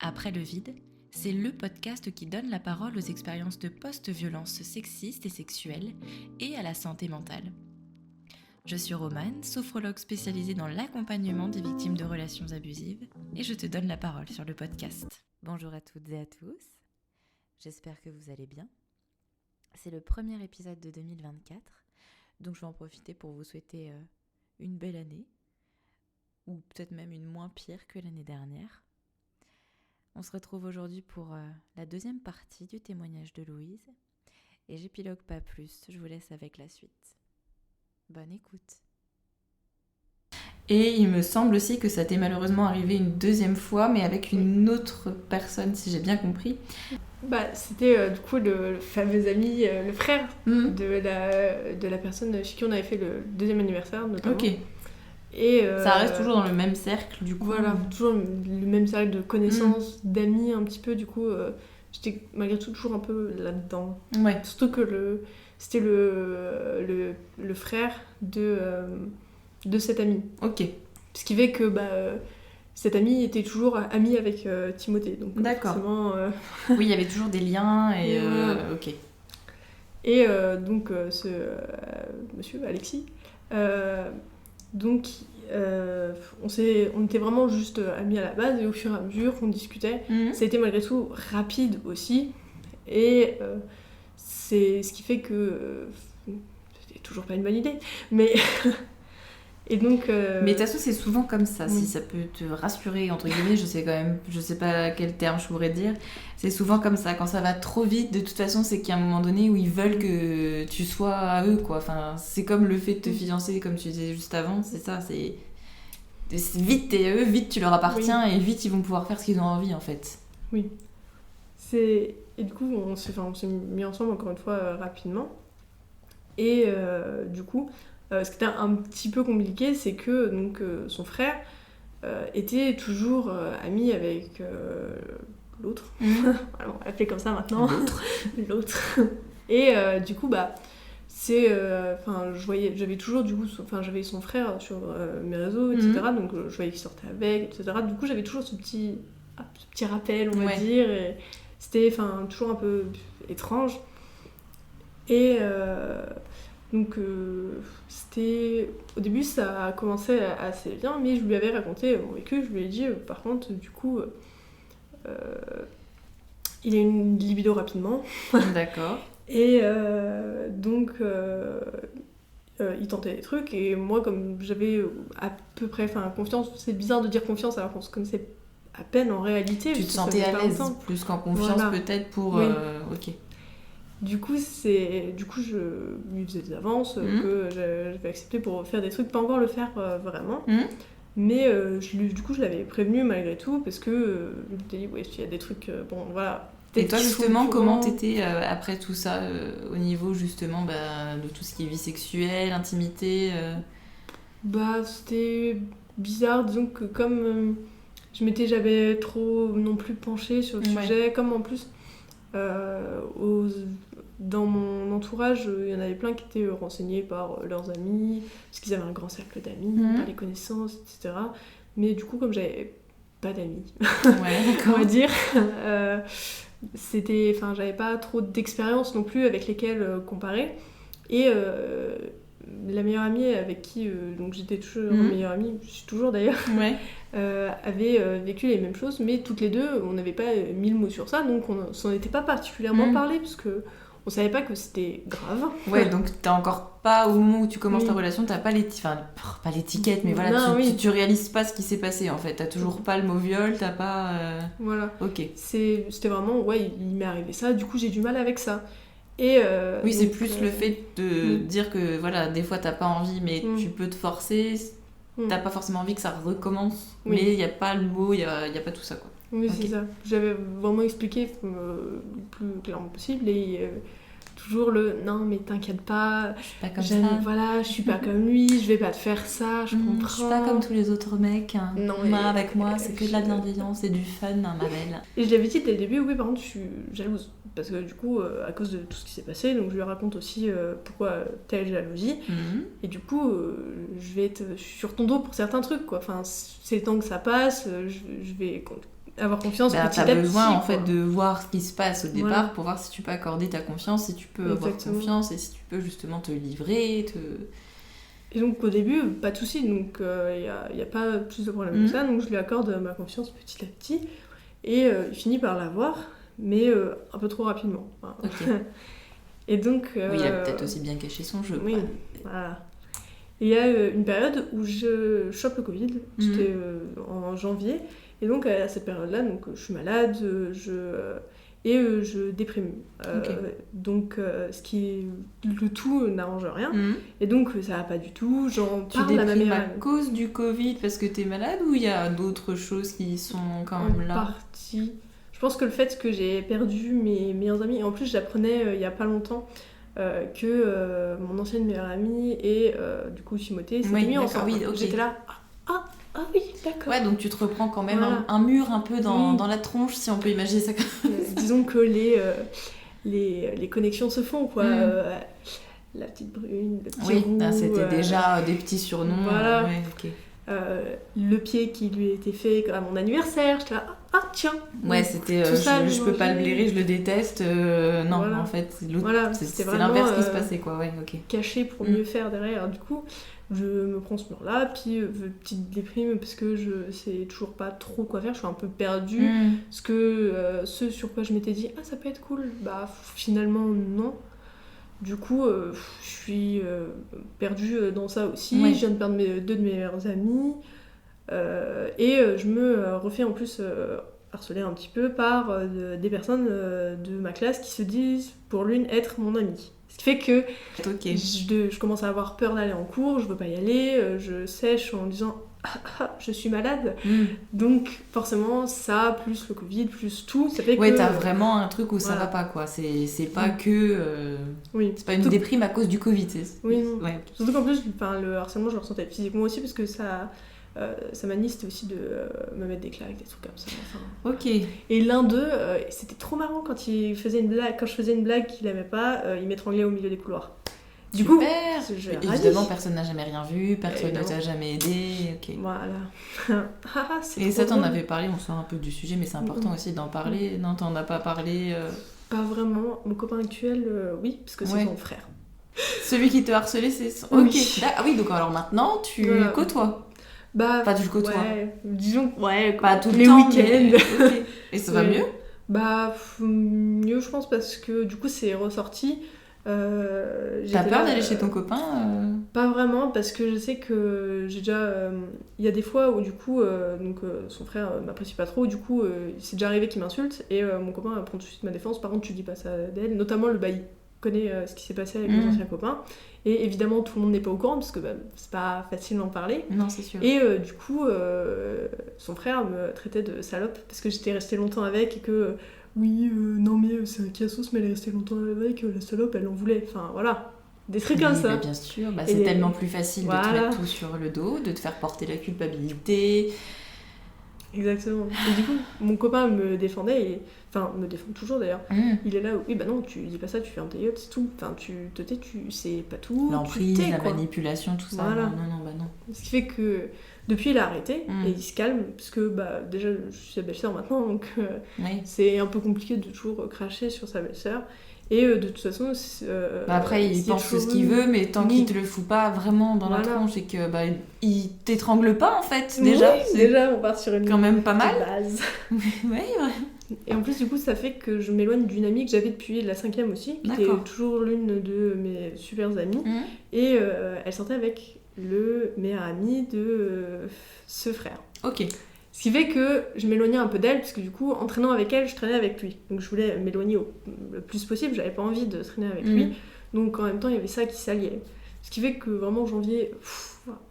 Après le vide, c'est le podcast qui donne la parole aux expériences de post-violences sexistes et sexuelles et à la santé mentale. Je suis Romane, sophrologue spécialisée dans l'accompagnement des victimes de relations abusives, et je te donne la parole sur le podcast. Bonjour à toutes et à tous, j'espère que vous allez bien. C'est le premier épisode de 2024, donc je vais en profiter pour vous souhaiter une belle année, ou peut-être même une moins pire que l'année dernière. On se retrouve aujourd'hui pour la deuxième partie du témoignage de Louise, et j'épilogue pas plus, je vous laisse avec la suite. Bonne écoute. Et il me semble aussi que ça t'est malheureusement arrivé une deuxième fois, mais avec une autre personne, si j'ai bien compris. C'était du coup le fameux ami, le frère de la personne chez qui on avait fait le deuxième anniversaire notamment. Ok. Et ça reste toujours dans le même cercle du coup. Voilà, toujours le même cercle de connaissances, d'amis un petit peu, du coup j'étais malgré tout toujours un peu là-dedans. Ouais. Surtout que c'était le frère de cet ami. Ok. Ce qui fait que cet ami était toujours ami avec Timothée. Donc, d'accord. Forcément, oui, il y avait toujours des liens et ok. Et donc ce monsieur Alexis, donc on était vraiment juste amis à la base, et au fur et à mesure qu'on discutait, ça a été malgré tout rapide aussi, et c'est ce qui fait que c'était toujours pas une bonne idée, mais et donc mais de toute façon c'est souvent comme ça, oui. Si ça peut te rassurer entre guillemets, je sais pas quel terme je pourrais dire, c'est souvent comme ça, quand ça va trop vite, de toute façon c'est qu'il y a un moment donné où ils veulent que tu sois à eux quoi, enfin c'est comme le fait de te fiancer comme tu disais juste avant, c'est ça, c'est vite t'es à eux, vite tu leur appartiens, oui. Et vite ils vont pouvoir faire ce qu'ils ont envie en fait. Oui, et du coup on s'est mis ensemble encore une fois rapidement, et du coup ce qui était un petit peu compliqué, c'est que donc, son frère était toujours ami avec l'autre. Alors, on va l'appeler comme ça maintenant. L'autre. Et du coup, j'avais toujours du coup, j'avais son frère sur mes réseaux, etc. Donc je voyais qu'il sortait avec, etc. Du coup, j'avais toujours ce petit rappel, on va dire. Et c'était toujours un peu étrange. Et donc c'était... Au début ça a commencé assez bien, mais je lui avais raconté mon vécu, je lui ai dit par contre du coup il a une libido rapidement. D'accord. Et donc il tentait des trucs, et moi comme j'avais à peu près confiance, c'est bizarre de dire confiance alors qu'on se connaissait à peine en réalité. Tu te sentais à l'aise plus qu'en confiance, voilà. Peut-être pour... Oui. Ok. Du coup, je lui faisais des avances que j'avais accepté pour faire des trucs, pas encore le faire vraiment. Mais du coup, je l'avais prévenu malgré tout, parce que je me disais, ouais, s'il y a des trucs, bon, voilà. Et toi, justement, comment t'étais après tout ça, au niveau, justement, de tout ce qui est vie sexuelle, intimité C'était bizarre, disons que comme je m'étais jamais trop non plus penchée sur le sujet, comme en plus... dans mon entourage, il y en avait plein qui étaient renseignés par leurs amis, parce qu'ils avaient un grand cercle d'amis, par les connaissances, etc. Mais du coup, comme j'avais pas d'amis, on va dire, j'avais pas trop d'expérience non plus avec lesquelles comparer. Et la meilleure amie avec qui donc j'étais toujours meilleure amie, je suis toujours d'ailleurs, avait vécu les mêmes choses, mais toutes les deux on n'avait pas mis le mot sur ça, donc on s'en était pas particulièrement parlé, parce que on savait pas que c'était grave. Ouais, donc t'as encore pas, au moment où tu commences ta relation, t'as pas pas l'étiquette, mais voilà, tu réalises pas ce qui s'est passé en fait, t'as toujours pas le mot viol, t'as pas... Voilà. Ok. C'était vraiment, il m'est arrivé ça, du coup j'ai du mal avec ça. Et oui, donc, c'est plus le fait de dire que voilà, des fois t'as pas envie, mais tu peux te forcer, t'as pas forcément envie que ça recommence, mais il y a pas le mot, il y a pas tout ça quoi. Oui, c'est ça. J'avais vraiment expliqué le plus clairement possible, et toujours non mais t'inquiète pas, je suis pas comme ça. Voilà, je suis pas comme lui, je vais pas te faire ça, je comprends. Je suis pas comme tous les autres mecs. Non, avec moi, c'est que de la bienveillance et du fun, ma belle. Et je l'avais dit dès le début, oui, par contre, je suis jalouse. Parce que du coup, à cause de tout ce qui s'est passé, donc je lui raconte aussi pourquoi telle jalousie. Et du coup, je suis sur ton dos pour certains trucs, quoi. Enfin, c'est le temps que ça passe, je vais avoir confiance petit à petit. T'as besoin en quoi. fait de voir ce qui se passe au départ Voilà. pour voir si tu peux accorder ta confiance, si tu peux avoir Exactement. confiance et si tu peux justement te livrer. Et donc au début, pas de soucis, donc il n'y a pas plus de problème que ça, donc je lui accorde ma confiance petit à petit, et il finit par l'avoir, mais un peu trop rapidement. Enfin, Ok. Et donc... Oui, il a peut-être aussi bien caché son jeu. Oui, quoi. voilà. Et il y a une période où je chope le Covid, c'était en janvier, et donc à cette période-là, donc, je suis malade, je déprime. Ok. Donc le tout n'arrange rien, et donc ça va pas du tout, j'en Tu parle à ma déprimes meilleure à amie. cause du Covid parce que t'es malade ou il y a d'autres choses qui sont quand même En là? partie. Je pense que le fait que j'ai perdu mes meilleurs amis, et en plus j'apprenais il y a pas longtemps que mon ancienne meilleure amie et du coup Timothée s'étaient mis ensemble. Oui, ok. J'étais là, oui, d'accord. Ouais, donc tu te reprends quand même Voilà. un mur un peu dans Oui. la tronche, si on peut imaginer ça comme Disons que les connexions se font, quoi. La petite brune, le petit roux, c'était déjà des petits surnoms. Voilà. Ouais, ok. Le pied qui lui a été fait à mon anniversaire, j'étais là, tiens. Ouais, c'était Tout ça, je peux pas le manger. blairer, je le déteste. Non, Voilà. en fait, Voilà, c'est c'était l'inverse vraiment, qui se passait, quoi. Ouais, ok. caché pour mieux faire derrière. Du coup, je me prends ce mur-là, puis petite déprime parce que je sais toujours pas trop quoi faire, je suis un peu perdue. Ce sur quoi je m'étais dit, ça peut être cool, bah finalement non. Du coup, je suis perdue dans ça aussi. Ouais. Je viens de perdre deux de mes meilleurs amis. Et je me refais en plus harceler un petit peu par des personnes de ma classe qui se disent pour l'une être mon amie. Ce qui fait que Ok. je commence à avoir peur d'aller en cours, je veux pas y aller, je sèche en disant je suis malade. Donc forcément ça, plus le Covid, plus tout, ça fait que... Ouais, t'as vraiment un truc où ça Voilà. va pas, quoi. C'est pas que... Oui. C'est pas une déprime à cause du Covid. Oui, non. Ouais. Surtout qu'en plus, le harcèlement, je le ressentais physiquement aussi parce que ça manie, c'était aussi de me mettre des claques, des trucs comme ça. Enfin. Ok. Et l'un d'eux, c'était trop marrant quand je faisais une blague qu'il aimait pas, il m'étranglait au milieu des couloirs. Du coup, évidemment, personne n'a jamais rien vu, personne ne Évidemment. t'a jamais aidé. Ok. Voilà. C'est Et trop ça, t'en drôle. avais parlé, on sort un peu du sujet, mais c'est important aussi d'en parler. Non, t'en as pas parlé. Pas vraiment. Mon copain actuel, oui, parce que c'est Ouais. son frère. Celui qui te harcelait, c'est son... Oui. Ok. Ah oui, donc alors maintenant, tu Voilà. côtoies. Bah, Pas du côtoies. ouais, disons, ouais, Pas tout le les temps, week-ends. mais- ok. Et ça va Ouais. mieux? Bah, mieux, je pense, parce que du coup, c'est ressorti. T'as peur d'aller chez ton copain Pas vraiment, parce que je sais que j'ai déjà... Il y a des fois où, du coup, son frère m'apprécie pas trop, du coup, c'est déjà arrivé qu'il m'insulte, et mon copain prend tout de suite ma défense. Par contre, tu dis pas ça d'elle, notamment il connaît ce qui s'est passé avec mes anciens copains, et évidemment, tout le monde n'est pas au courant, parce que c'est pas facile d'en parler. Non, c'est sûr. Et du coup, son frère me traitait de salope, parce que j'étais restée longtemps avec, et que... oui, non mais c'est un cassos, mais elle est restée longtemps avec, la salope, elle en voulait. Enfin, voilà. Des trucs comme ça. Bah, bien sûr, Et c'est tellement plus facile de te voilà. mettre tout sur le dos, de te faire porter la culpabilité. Exactement. Et du coup, mon copain me défendait, enfin, me défend toujours d'ailleurs. Il est là, oui, bah non, tu dis pas ça, tu fermes ta gueule, c'est tout. Enfin, tu te tais, tu sais pas tout. L'emprise, tu tais, la quoi. manipulation, tout ça. Voilà. Non, bah non. Ce qui fait que depuis, il a arrêté et il se calme, parce que bah, déjà, je suis sa belle-sœur maintenant, donc Oui. c'est un peu compliqué de toujours cracher sur sa belle-sœur. Et de toute façon, Bah après, il y a pense toujours ce qu'il eu- veut, mais tant Oui. qu'il te le fout pas vraiment dans la Voilà. tronche et que bah, il t'étrangle pas en fait, déjà. Oui, c'est déjà, on part sur une quand même pas mal. base. Ouais. Et en plus, du coup, ça fait que je m'éloigne d'une amie que j'avais depuis la 5e aussi, qui était D'accord. toujours l'une de mes super amies. Et elle sortait avec le meilleur ami de ce frère. Ok. Ce qui fait que je m'éloignais un peu d'elle, parce que du coup, en traînant avec elle, je traînais avec lui. Donc je voulais m'éloigner le plus possible, j'avais pas envie de traîner avec lui. Donc en même temps, il y avait ça qui s'alliait. Ce qui fait que vraiment, janvier,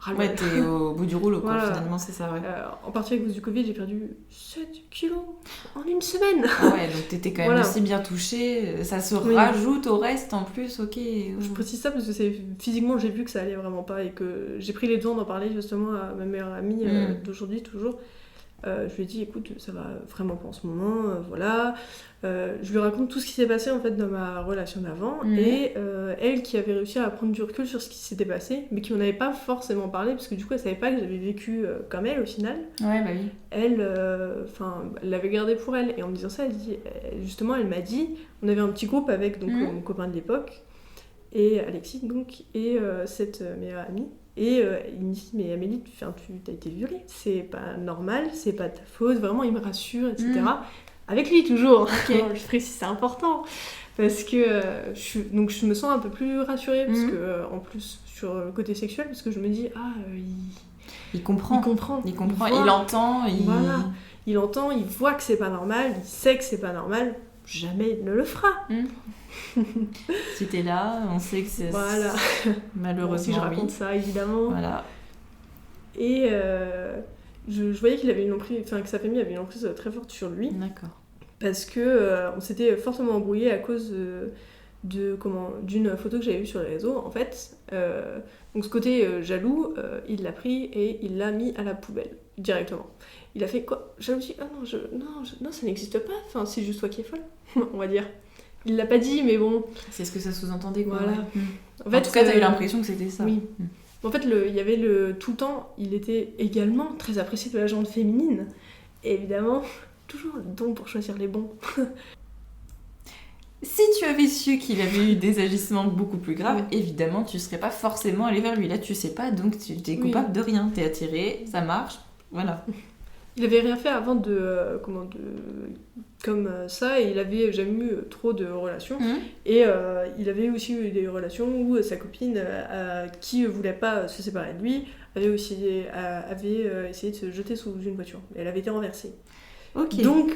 ras-le-bol. Ouais, t'es au bout du rouleau, quoi, Voilà. finalement, c'est ça, ouais. En partie à cause du Covid, j'ai perdu 7 kilos en une semaine. Ah ouais, donc t'étais quand même Voilà. aussi bien touchée, ça se Oui. rajoute au reste en plus, ok. Je précise ça parce que physiquement, j'ai vu que ça allait vraiment pas et que j'ai pris les devants d'en parler justement à ma meilleure amie d'aujourd'hui, toujours. Je lui ai dit, écoute, ça va vraiment pas en ce moment, voilà. Je lui raconte tout ce qui s'est passé en fait dans ma relation d'avant, et elle qui avait réussi à prendre du recul sur ce qui s'était passé, mais qui m'en avait pas forcément parlé, parce que du coup elle savait pas que j'avais vécu comme elle au final. Ouais, bah oui. Elle l'avait gardé pour elle, et en me disant ça, justement elle m'a dit, on avait un petit groupe avec donc, mon copain de l'époque, et Alexis donc, et cette meilleure amie. Et il me dit, mais Amélie, tu as été violée, c'est pas normal, c'est pas ta faute, vraiment il me rassure, etc. Avec lui toujours, je précise, c'est important, parce que je me sens un peu plus rassurée, parce que en plus sur le côté sexuel, parce que je me dis, il comprend, il entend, voilà, il entend, il voit que c'est pas normal, il sait que c'est pas normal, jamais il ne le fera. Si t'es là, on sait que c'est voilà. Malheureusement. Si je raconte ça, évidemment. Voilà. Et je voyais qu'il avait une emprise, que sa famille avait une emprise très forte sur lui. D'accord. Parce que on s'était fortement embrouillé à cause d'une photo que j'avais vue sur les réseaux. En fait, donc ce côté jaloux, il l'a pris et il l'a mis à la poubelle directement. Il a fait quoi? Jalousie? Ah non, ça n'existe pas. Enfin, c'est juste toi qui es folle, on va dire. Il l'a pas dit, mais bon. C'est ce que ça sous-entendait, quoi. Voilà. En fait, en tout cas, t'as eu l'impression que c'était ça. Oui. En fait, il y avait tout le temps, il était également très apprécié de la gente féminine. Et évidemment, toujours le don pour choisir les bons. Si tu avais su qu'il avait eu des agissements beaucoup plus graves, évidemment, tu serais pas forcément allé vers lui. Là, tu sais pas, donc tu es coupable de rien. T'es attiré, ça marche, voilà. Il avait rien fait avant comme ça, et il avait jamais eu trop de relations. Et il avait aussi eu des relations où sa copine, qui voulait pas se séparer de lui, avait essayé de se jeter sous une voiture. Elle avait été renversée. Donc,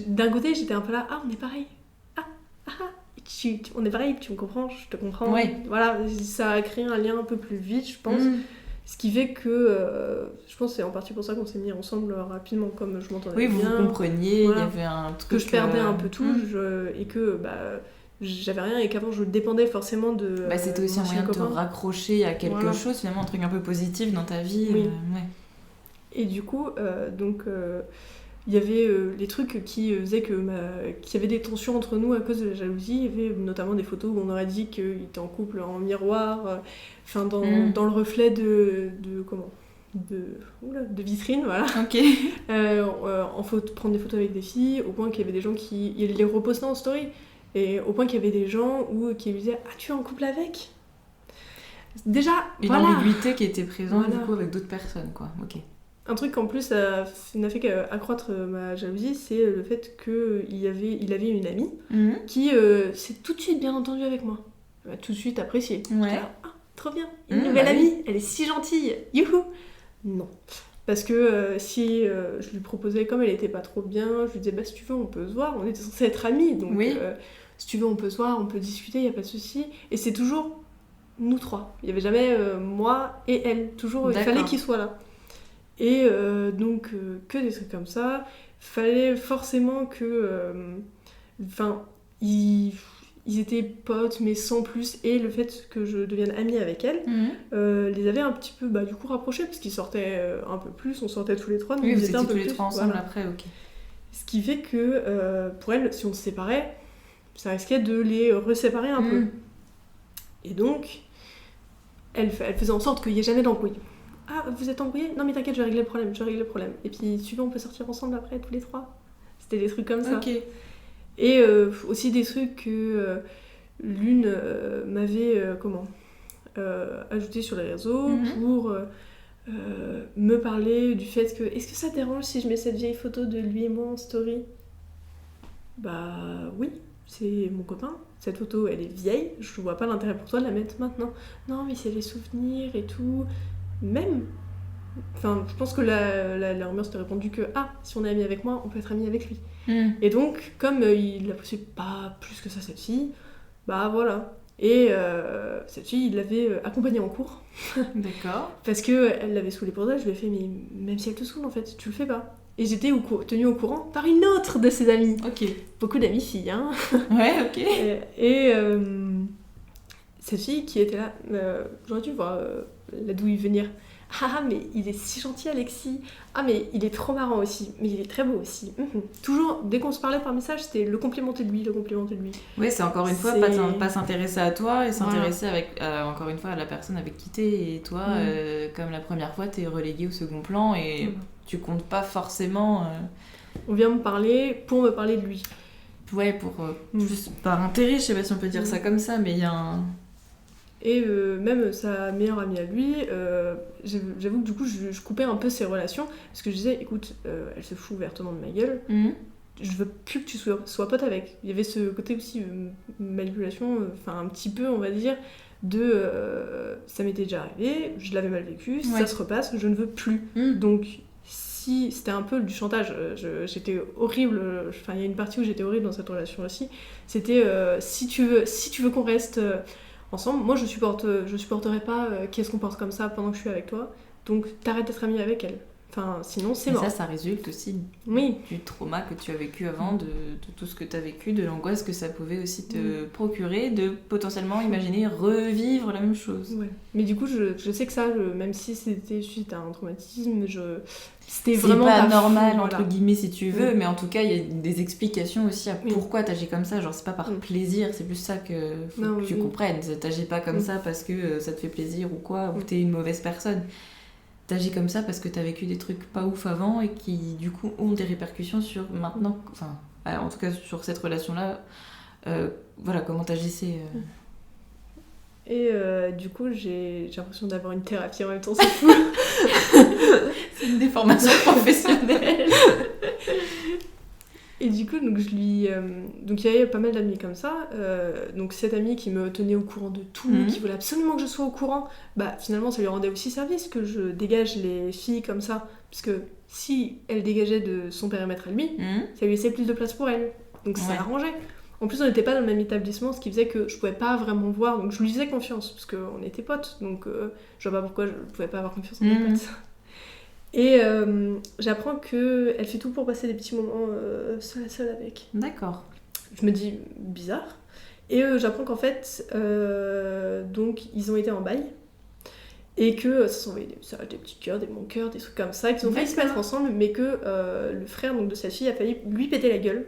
d'un côté, j'étais un peu là, on est pareil. On est pareil, tu me comprends, je te comprends. Ouais. Voilà, ça a créé un lien un peu plus vite, je pense. Ce qui fait que je pense que c'est en partie pour ça qu'on s'est mis ensemble rapidement, comme je m'entendais bien. Oui, vous compreniez, voilà. Il y avait un truc... Que je perdais un peu tout, et que j'avais rien, et qu'avant je dépendais forcément de... c'était aussi un moyen de te raccrocher à quelque chose, finalement un truc un peu positif dans ta vie. Oui. Et du coup, il y avait les trucs qui faisaient qu'il y avait des tensions entre nous à cause de la jalousie. Il y avait notamment des photos où on aurait dit qu'il était en couple en miroir, dans le reflet de vitrine, voilà. Prendre des photos avec des filles, au point qu'il y avait des gens qui les repostaient en story, et au point qu'il y avait des gens qui lui disaient « Ah, tu es en couple avec ?» Déjà, une ambiguïté qui était présente du coup avec d'autres personnes, quoi. Un truc en plus n'a fait qu'accroître ma jalousie, c'est le fait qu'il avait une amie qui s'est tout de suite bien entendue avec moi. Elle m'a tout de suite appréciée. Là, trop bien, une nouvelle amie, elle est si gentille, youhou. Non. Parce que si je lui proposais, comme elle était pas trop bien, je lui disais si tu veux on peut se voir, on était censés être amis, donc si tu veux on peut se voir, on peut discuter, y a pas de souci. Et c'est toujours nous trois, il y avait jamais moi et elle, toujours il fallait qu'ils soient là. Et donc, que des trucs comme ça. Fallait forcément que... ils étaient potes, mais sans plus. Et le fait que je devienne amie avec elle, les avait un petit peu, du coup, rapprochés, parce qu'ils sortaient un peu plus. On sortait tous les trois. Donc vous étiez tous les trois ensemble après, Ce qui fait que, pour elle, si on se séparait, ça risquait de les reséparer un peu. Et donc, elle faisait en sorte qu'il n'y ait jamais d'embrouille. Ah, vous êtes embrouillés? Non mais t'inquiète, je vais régler le problème. Et puis, si tu veux, on peut sortir ensemble après, tous les trois. C'était des trucs comme ça. Et aussi des trucs que l'une m'avait ajouté sur les réseaux pour me parler du fait que est-ce que ça te dérange si je mets cette vieille photo de lui et moi en story? Oui, c'est mon copain. Cette photo, elle est vieille, je vois pas l'intérêt pour toi de la mettre maintenant. Non, mais c'est les souvenirs et tout. Même, je pense que la rumeur s'était répandue que si on est ami avec moi, on peut être ami avec lui. Et donc, comme il l'appréciait pas plus que ça, cette fille, voilà. Et cette fille, il l'avait accompagnée en cours. D'accord. Parce qu'elle l'avait saoulée pour ça, je lui ai fait, mais même si elle te saoule, en fait, tu le fais pas. Et j'étais tenue au courant par une autre de ses amies. Beaucoup d'amies filles, hein. Et cette fille qui était là, j'aurais dû voir la douille venir. Ah, mais il est si gentil, Alexis. Ah, mais il est trop marrant aussi. Mais il est très beau aussi. Toujours, dès qu'on se parlait par message, c'était le complimenter de lui. Oui, c'est encore une fois pas s'intéresser à toi et s'intéresser avec, encore une fois, à la personne avec qui t'es. Et toi, comme la première fois, t'es relégué au second plan et tu comptes pas forcément... On vient me parler pour me parler de lui. Ouais, pour plus par intérêt, je sais pas si on peut dire ça comme ça, mais il y a un... Et même sa meilleure amie à lui, j'avoue que du coup je coupais un peu ses relations, parce que je disais, écoute, elle se fout ouvertement de ma gueule, je veux plus que tu sois pote avec. Il y avait ce côté aussi manipulation, enfin un petit peu on va dire, de ça m'était déjà arrivé, je l'avais mal vécu, ça se repasse, je ne veux plus. Donc si c'était un peu du chantage, j'étais horrible, enfin il y a une partie où j'étais horrible dans cette relation aussi, c'était si tu veux qu'on reste ensemble, moi je supporterai pas qu'elle se comporte comme ça pendant que je suis avec toi, donc t'arrêtes d'être amie avec elle. Enfin, sinon c'est mort. Ça résulte aussi du trauma que tu as vécu avant, de tout ce que tu as vécu, de l'angoisse que ça pouvait aussi te procurer, de potentiellement imaginer revivre la même chose. Ouais. Mais du coup, je sais que ça, même si c'était suite à un traumatisme, c'était c'est vraiment pas normal, fou, entre guillemets, si tu veux, mais en tout cas, il y a des explications aussi à pourquoi t'agis comme ça. Genre, c'est pas par plaisir, c'est plus ça que faut que tu comprennes. T'agis pas comme ça parce que ça te fait plaisir ou quoi, ou t'es une mauvaise personne. T'agis comme ça parce que t'as vécu des trucs pas ouf avant et qui du coup ont des répercussions sur maintenant, enfin en tout cas sur cette relation là, voilà comment t'agissais. Et du coup j'ai l'impression d'avoir une thérapie en même temps, c'est fou. C'est une déformation professionnelle. Et du coup, donc il y avait pas mal d'amis comme ça. Donc cette amie qui me tenait au courant de tout, qui voulait absolument que je sois au courant, bah finalement ça lui rendait aussi service que je dégage les filles comme ça. Parce que si elle dégageait de son périmètre à lui, ça lui laissait plus de place pour elle. Donc ça l'arrangeait. En plus on n'était pas dans le même établissement, ce qui faisait que je pouvais pas vraiment voir. Donc je lui faisais confiance, parce qu'on était potes. Donc je vois pas pourquoi je pouvais pas avoir confiance en mes potes. Et j'apprends qu'elle fait tout pour passer des petits moments seule avec. D'accord. Je me dis, bizarre. Et j'apprends qu'en fait, donc, ils ont été en bail. Et que ça s'envoyait des messages, des petits cœurs, des bons cœurs, des trucs comme ça, qu'ils ont failli se mettre ensemble, mais que le frère donc, de sa fille a failli lui péter la gueule.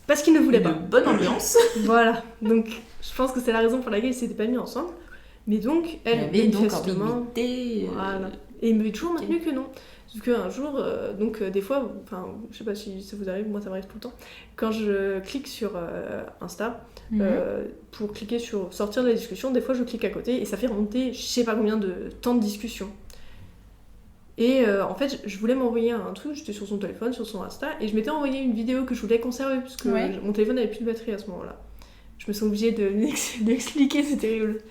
Parce qu'il ne voulait pas. Une bonne ambiance. Voilà. Donc, je pense que c'est la raison pour laquelle ils s'étaient pas mis ensemble. Mais donc, elle, avait manifestement... donc ambiguïté. Voilà. Et il m'avait toujours maintenu que non. Sauf qu'un jour, des fois, enfin, je sais pas si ça vous arrive, moi ça m'arrive tout le temps, quand je clique sur Insta, pour cliquer sur sortir de la discussion, des fois je clique à côté et ça fait remonter je sais pas combien de temps de discussion. Et en fait, je voulais m'envoyer un truc, j'étais sur son téléphone, sur son Insta, et je m'étais envoyé une vidéo que je voulais conserver, parce que mon téléphone n'avait plus de batterie à ce moment-là. Je me sens obligée de l'expliquer, c'est terrible.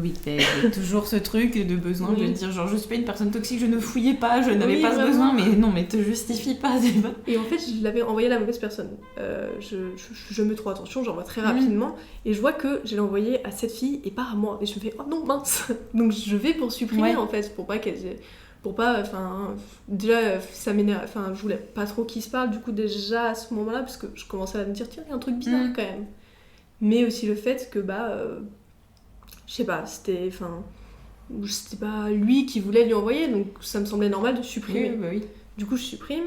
Oui, il y a toujours ce truc de besoin de dire genre je suis pas une personne toxique, je ne fouillais pas, je n'avais pas ce besoin, mais non, mais te justifie pas, c'est pas... Et en fait, je l'avais envoyé à la mauvaise personne. Je mets trop attention, j'envoie très rapidement, et je vois que je l'ai envoyé à cette fille et pas à moi. Et je me fais, oh non, mince. Donc je vais pour supprimer en fait, pour pas qu'elle... Pour pas, enfin, déjà ça m'énerve, enfin je voulais pas trop qu'ils se parlent du coup déjà à ce moment-là, parce que je commençais à me dire, tiens, il y a un truc bizarre quand même. Mais aussi le fait que je sais pas, c'était pas lui qui voulait lui envoyer, donc ça me semblait normal de supprimer. Oui. Du coup, je supprime,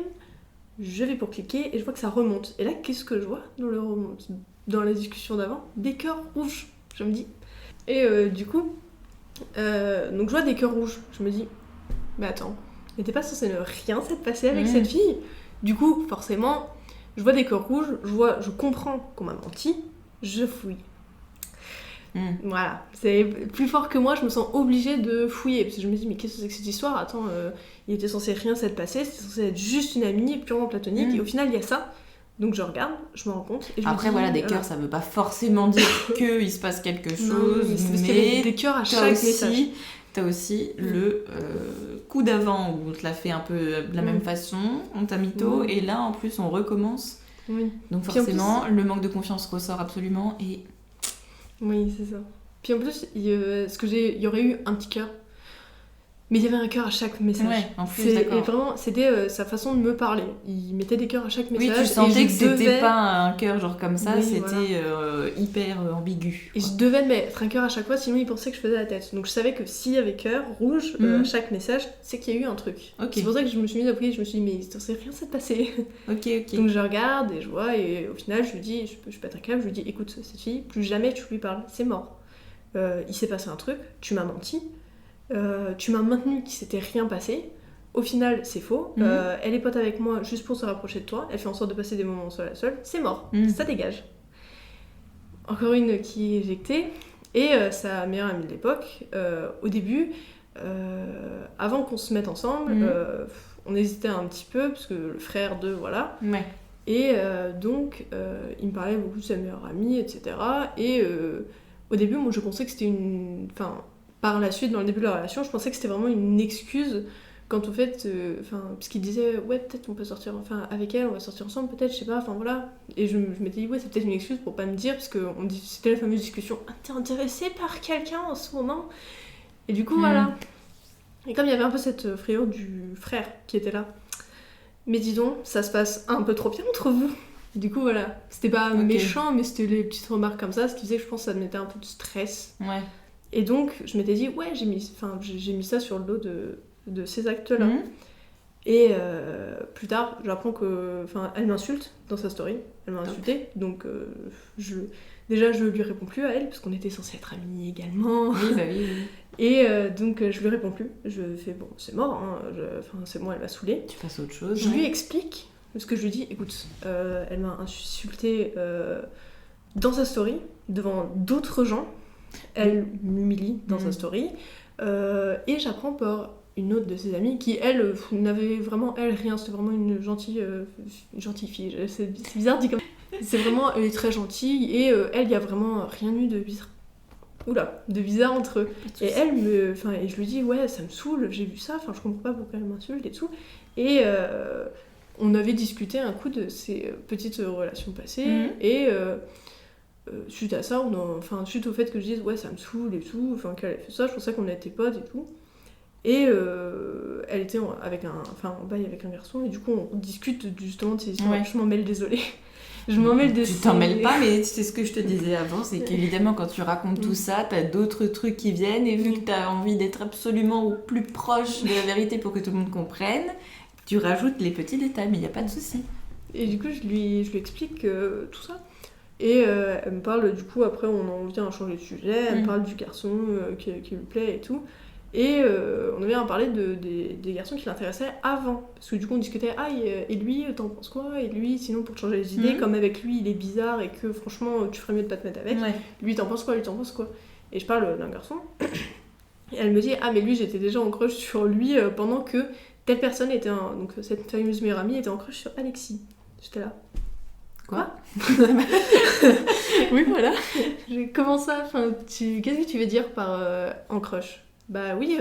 je vais pour cliquer et je vois que ça remonte. Et là, qu'est-ce que je vois dans la discussion d'avant? Des cœurs rouges, je me dis. Et du coup, donc je vois des cœurs rouges. Je me dis, mais attends, n'était pas censé ne rien s'être passé avec cette fille? Du coup, forcément, je vois des cœurs rouges, je comprends qu'on m'a menti, je fouille. Voilà, c'est plus fort que moi, je me sens obligée de fouiller parce que je me dis mais qu'est-ce que c'est que cette histoire? Attends, il était censé rien s'être passé, c'était censé être juste une amie purement platonique et au final il y a ça. Donc je regarde, je me rends compte et je après me dis, voilà, des cœurs ça veut pas forcément dire qu'il se passe quelque chose, mais des cœurs à chaque message. T'as aussi le coup d'avant où on te l'a fait un peu de la même façon, on t'a mytho et là en plus on recommence. Donc forcément le manque de confiance ressort absolument et... Oui, c'est ça. Puis en plus, il y aurait eu un petit cœur. Mais il y avait un cœur à chaque message. Ouais, en plus, d'accord. Et vraiment, c'était sa façon de me parler. Il mettait des cœurs à chaque message. Oui, tu sentais que c'était pas un cœur genre comme ça, oui, c'était hyper ambigu. Et je devais mettre un cœur à chaque fois, sinon il pensait que je faisais la tête. Donc je savais que s'il y avait cœur rouge à chaque message, c'est qu'il y a eu un truc. Okay. C'est pour ça que je me suis mise à prier, je me suis dit, mais il ne rien s'est passé. Ok. Donc je regarde et je vois, et au final, je lui dis, je pète un câble, je lui dis, écoute, cette fille, plus jamais tu lui parles, c'est mort. Il s'est passé un truc, tu m'as menti. Tu m'as maintenu qu'il s'était rien passé. Au final, c'est faux. Elle est pote avec moi juste pour se rapprocher de toi. Elle fait en sorte de passer des moments seul à seul. C'est mort. Ça dégage. Encore une qui est éjectée. Et sa meilleure amie de l'époque, au début, avant qu'on se mette ensemble, on hésitait un petit peu, parce que le frère de, voilà. Ouais. Et donc, il me parlait beaucoup de sa meilleure amie, etc. Et au début, moi, je pensais que c'était une... Enfin, par la suite, dans le début de la relation, je pensais que c'était vraiment une excuse quant au fait, parce qu'il disait ouais, peut-être on peut sortir, enfin avec elle, on va sortir ensemble, peut-être, je sais pas, enfin voilà. Et je m'étais dit ouais, c'est peut-être une excuse pour pas me dire, parce que c'était la fameuse discussion, ah, t'es intéressée par quelqu'un en ce moment? Et du coup, voilà. Et comme il y avait un peu cette frayeur du frère qui était là, mais dis donc, ça se passe un peu trop bien entre vous. Du coup, voilà, c'était pas méchant, mais c'était les petites remarques comme ça, ce qui faisait que je pense que ça me mettait un peu de stress. Ouais. Et donc, je m'étais dit, ouais, j'ai mis ça sur le dos de ces actes-là. Et plus tard, j'apprends que... Enfin, elle m'insulte dans sa story. Elle m'a insultée. Donc, déjà, je lui réponds plus à elle, parce qu'on était censés être amis également. Oui, bah oui. Et donc, je lui réponds plus. Je fais, bon, c'est mort, hein. C'est bon, elle m'a saoulée. Tu passes à autre chose. Je lui explique, parce que je lui dis, écoute, elle m'a insultée dans sa story, devant d'autres gens. Elle m'humilie dans sa story. Et j'apprends par une autre de ses amies qui, elle, n'avait vraiment, elle, rien. C'était vraiment une gentille fille. C'est bizarre dit comme ça. C'est vraiment, elle est très gentille. Et elle, il n'y a vraiment rien eu de bizarre. De bizarre entre eux. Et elle et je lui dis, ouais, ça me saoule, j'ai vu ça, je comprends pas pourquoi elle m'insulte et tout. Et on avait discuté un coup de ces petites relations passées. Et... suite à ça, suite au fait que je dise ouais ça me saoule et tout, qu'elle ait fait ça, je pensais qu'on était potes et tout. Et elle était en bail avec un garçon, et du coup on discute justement de ces histoires. Ouais. Je m'en mêle, désolée. Je m'en mêle de Tu t'en mêles pas, mais c'est ce que je te disais avant, c'est qu'évidemment quand tu racontes tout ça, t'as d'autres trucs qui viennent, et vu que t'as envie d'être absolument au plus proche de la vérité pour que tout le monde comprenne, tu rajoutes les petits détails, mais il n'y a pas de souci. Et du coup je lui explique tout ça. Et elle me parle, du coup, après on en vient à changer de sujet, elle me parle du garçon qui lui plaît et tout. Et on vient à parler des garçons qui l'intéressaient avant. Parce que du coup on discutait, et lui, t'en penses quoi? Et lui, sinon pour te changer les idées, comme avec lui il est bizarre et que franchement tu ferais mieux de pas te mettre avec, lui t'en penses quoi? Et je parle d'un garçon, et elle me dit, mais lui j'étais déjà en crush sur lui pendant que telle personne était donc cette fameuse meilleure amie était en crush sur Alexis. J'étais là. Quoi? Oui, voilà. Comment ça? Qu'est-ce que tu veux dire par en crush? Bah oui,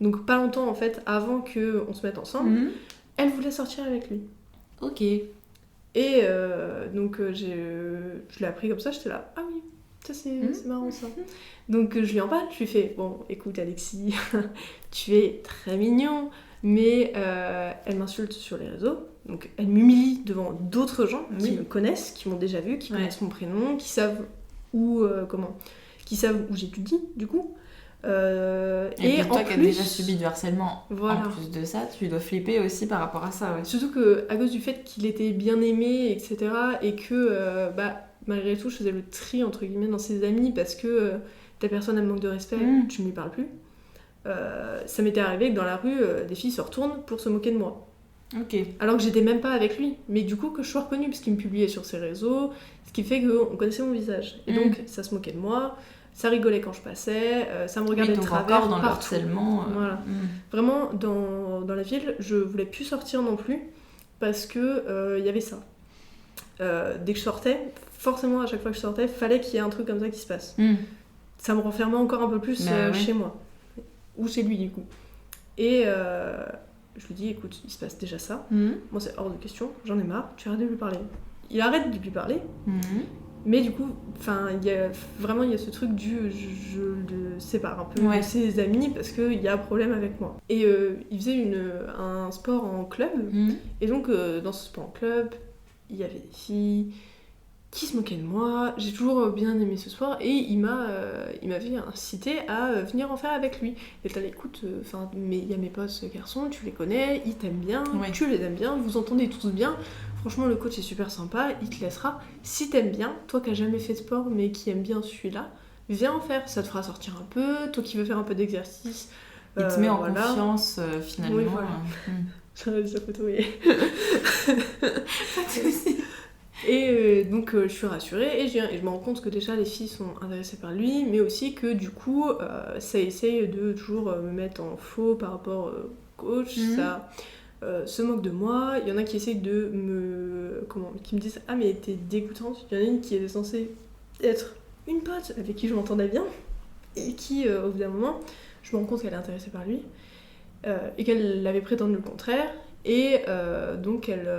donc pas longtemps en fait, avant qu'on se mette ensemble, elle voulait sortir avec lui. Ok. Et donc je l'ai appris comme ça, j'étais là, ah oui, ça c'est marrant ça. Donc je lui en parle, je lui fais, bon écoute Alexis, tu es très mignon, mais elle m'insulte sur les réseaux. Donc elle m'humilie devant d'autres gens qui me connaissent, qui m'ont déjà vu, qui connaissent mon prénom, qui savent où j'étudie du coup. Et pour toi qui as déjà subi du harcèlement, voilà. En plus de ça, tu dois flipper aussi par rapport à ça. Ouais. Surtout qu'à cause du fait qu'il était bien aimé, etc. Et que malgré tout je faisais le tri entre guillemets dans ses amis parce que ta personne elle manque de respect, tu ne lui parles plus. Ça m'était arrivé que dans la rue, des filles se retournent pour se moquer de moi. Ok. Alors que j'étais même pas avec lui, mais du coup que je sois reconnue parce qu'il me publiait sur ses réseaux, ce qui fait qu'on connaissait mon visage. Et donc ça se moquait de moi, ça rigolait quand je passais, ça me regardait de travers encore dans partout. le harcèlement. Voilà. Vraiment dans la ville, je voulais plus sortir non plus parce que y avait ça. Dès que je sortais, forcément à chaque fois que je sortais, fallait qu'il y ait un truc comme ça qui se passe. Ça me renfermait encore un peu plus chez moi ou chez lui du coup. Et je lui dis, écoute, il se passe déjà ça. Moi, c'est hors de question, j'en ai marre, tu arrêtes de lui parler. Il arrête de lui parler, Mais du coup, il y a ce truc je le sépare un peu de ses amis parce qu'il y a un problème avec moi. Et il faisait un sport en club. Et donc, dans ce sport en club, il y avait des filles qui se moquaient de moi. J'ai toujours bien aimé ce sport et il m'avait incité à venir en faire avec lui. Et là, écoute, mais il y a mes potes garçons, tu les connais, ils t'aiment bien, tu les aimes bien, vous entendez tous bien. Franchement, le coach est super sympa, il te laissera. Si t'aimes bien, toi qui n'as jamais fait de sport mais qui aime bien celui-là, viens en faire, ça te fera sortir un peu. Toi qui veux faire un peu d'exercice, il te met en confiance finalement. Oui, voilà. J'aurais sa photo, oui. Et donc je suis rassurée et je me rends compte que déjà les filles sont intéressées par lui, mais aussi que du coup ça essaye de toujours me mettre en faux par rapport au coach, ça se moque de moi. Il y en a qui essayent qui me disent ah mais t'es dégoûtante. Il y en a une qui était censée être une pote avec qui je m'entendais bien et qui au bout d'un moment je me rends compte qu'elle est intéressée par lui et qu'elle avait prétendu le contraire. Et donc elle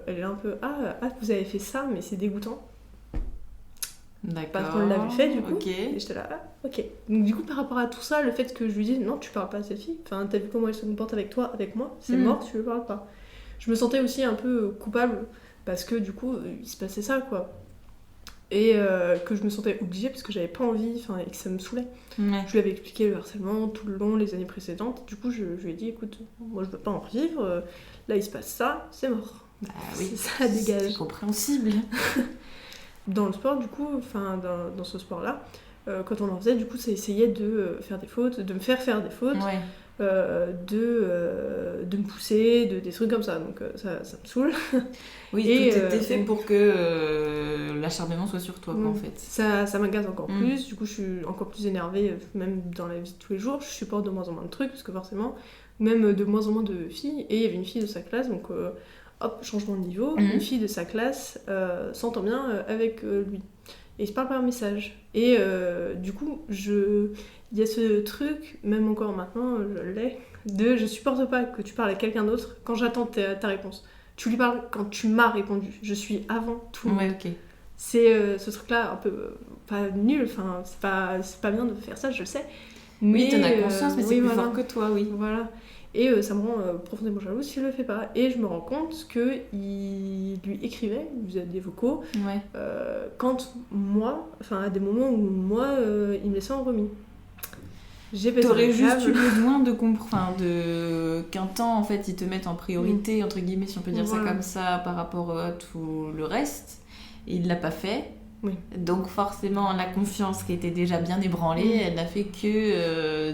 est un peu ah vous avez fait ça mais c'est dégoûtant. D'accord. Parce qu'on l'avait fait du coup. Okay. Et j'étais là ok. Donc du coup par rapport à tout ça, le fait que je lui dise non tu parles pas à cette fille, t'as vu comment elle se comporte avec toi, avec moi, c'est mort, tu lui parles pas. Je me sentais aussi un peu coupable parce que du coup il se passait ça quoi. Et que je me sentais obligée parce que j'avais pas envie et que ça me saoulait. Je lui avais expliqué le harcèlement tout le long, les années précédentes. Du coup, je lui ai dit écoute, moi je veux pas en vivre, là il se passe ça, c'est mort. Oui, c'est ça, dégage. C'est compréhensible. Dans le sport, du coup, dans ce sport-là, quand on en faisait, du coup, ça essayait de faire des fautes, de me faire des fautes. De me pousser, des trucs comme ça, donc ça me saoule. Oui, et tout était fait pour que l'acharnement soit sur toi, quoi, en fait. Ça m'agace encore plus, du coup je suis encore plus énervée, même dans la vie de tous les jours, je supporte de moins en moins de trucs, parce que forcément, même de moins en moins de filles, et il y avait une fille de sa classe, donc hop, changement de niveau, une fille de sa classe s'entend bien avec lui. Et il se parle par message. Et du coup, il y a ce truc, même encore maintenant, je l'ai, je supporte pas que tu parles à quelqu'un d'autre quand j'attends ta réponse. Tu lui parles quand tu m'as répondu. Je suis avant tout le monde. Ok. C'est ce truc-là un peu pas nul, c'est pas bien de faire ça, je le sais. Mais t'en as conscience, mais c'est plus fort que toi, oui. Voilà. Et ça me rend profondément jalouse s'il le fait pas. Et je me rends compte qu'il lui écrivait, il faisait des vocaux, quand moi, à des moments où moi, il me laissait en remis. T'aurais juste eu besoin de comprendre, qu'un temps, en fait, ils te mettent en priorité, entre guillemets, si on peut dire ça comme ça, par rapport à tout le reste. Et il l'a pas fait. Oui. Donc forcément, la confiance qui était déjà bien ébranlée, elle n'a fait que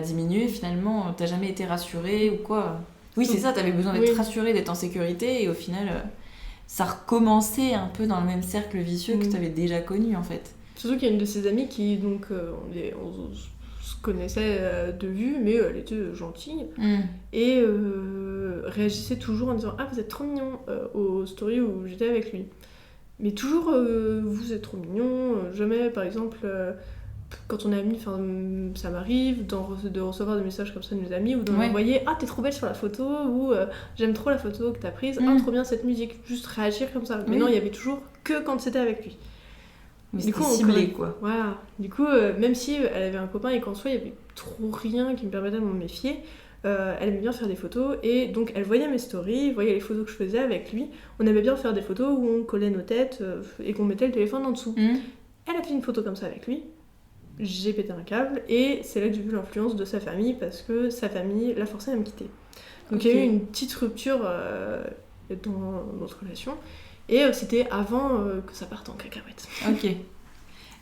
diminuer finalement. T'as jamais été rassurée ou quoi. Oui, c'est ça, t'avais besoin d'être rassurée, d'être en sécurité, et au final, ça recommençait un peu dans le même cercle vicieux que t'avais déjà connu, en fait. Surtout qu'il y a une de ses amies qui, donc, on se connaissait de vue, mais elle était gentille, et réagissait toujours en disant « Ah, vous êtes trop mignon » aux stories où j'étais avec lui. Mais toujours « Vous êtes trop mignon », jamais, par exemple, quand on est amis, ça m'arrive de recevoir des messages comme ça de mes amis, ou de m'envoyer « Ah, t'es trop belle sur la photo » ou « J'aime trop la photo que t'as prise, ah, trop bien cette musique », juste réagir comme ça. Mais non, il y avait toujours que quand c'était avec lui. Mais du coup, ciblé, quoi. Voilà. Du coup, même si elle avait un copain et qu'en soi, il y avait trop rien qui me permettait de m'en méfier, elle aimait bien faire des photos, et donc elle voyait mes stories, voyait les photos que je faisais avec lui. On aimait bien faire des photos où on collait nos têtes et qu'on mettait le téléphone en dessous. Elle a fait une photo comme ça avec lui. J'ai pété un câble, et c'est là que j'ai vu l'influence de sa famille, parce que sa famille l'a forcé à me quitter. Donc il y a eu une petite rupture dans notre relation. Et c'était avant que ça parte en cacahuète. Ok.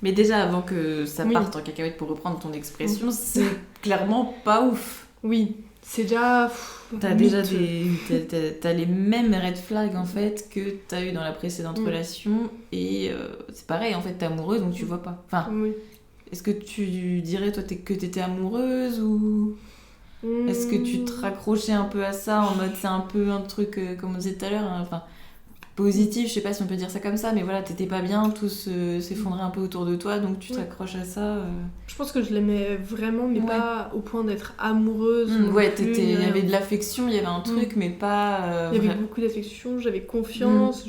Mais déjà, avant que ça parte en cacahuète, pour reprendre ton expression, c'est clairement pas ouf. Oui, c'est déjà... T'as déjà t'as les mêmes red flags, en fait, que t'as eu dans la précédente relation. Et c'est pareil, en fait, t'es amoureuse, donc tu vois pas. Est-ce que tu dirais, toi, que t'étais amoureuse, ou... Est-ce que tu te raccrochais un peu à ça, en mode c'est un peu un truc, comme on disait tout à l'heure, positif, je sais pas si on peut dire ça comme ça, mais voilà, t'étais pas bien, tout s'effondrait un peu autour de toi, donc tu t'accroches à ça. Je pense que je l'aimais vraiment, mais pas au point d'être amoureuse. Il y avait de l'affection, il y avait un truc, mais pas... il y avait beaucoup d'affection, j'avais confiance,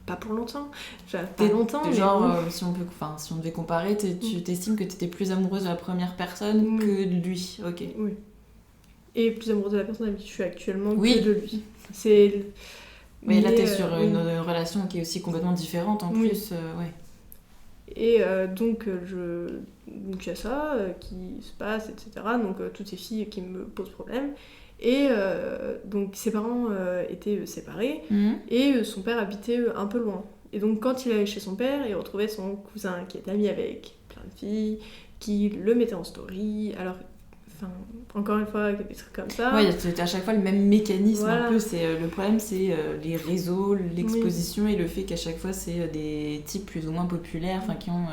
pas pour longtemps. Pas longtemps, mais genre, si on devait comparer, tu t'estimes que t'étais plus amoureuse de la première personne que de lui. Ok. Oui. Et plus amoureuse de la personne avec qui je suis actuellement que de lui. Mais là, t'es sur une relation qui est aussi complètement différente en plus. Ouais. Et donc, il y a ça qui se passe, etc. Donc, toutes ces filles qui me posent problème. Et donc, ses parents étaient séparés et son père habitait un peu loin. Et donc, quand il allait chez son père, il retrouvait son cousin qui était ami avec plein de filles, qui le mettait en story. Alors, encore une fois, des trucs comme ça. Ouais, c'est à chaque fois le même mécanisme un peu. Le problème, c'est les réseaux, l'exposition et le fait qu'à chaque fois, c'est des types plus ou moins populaires, qui ont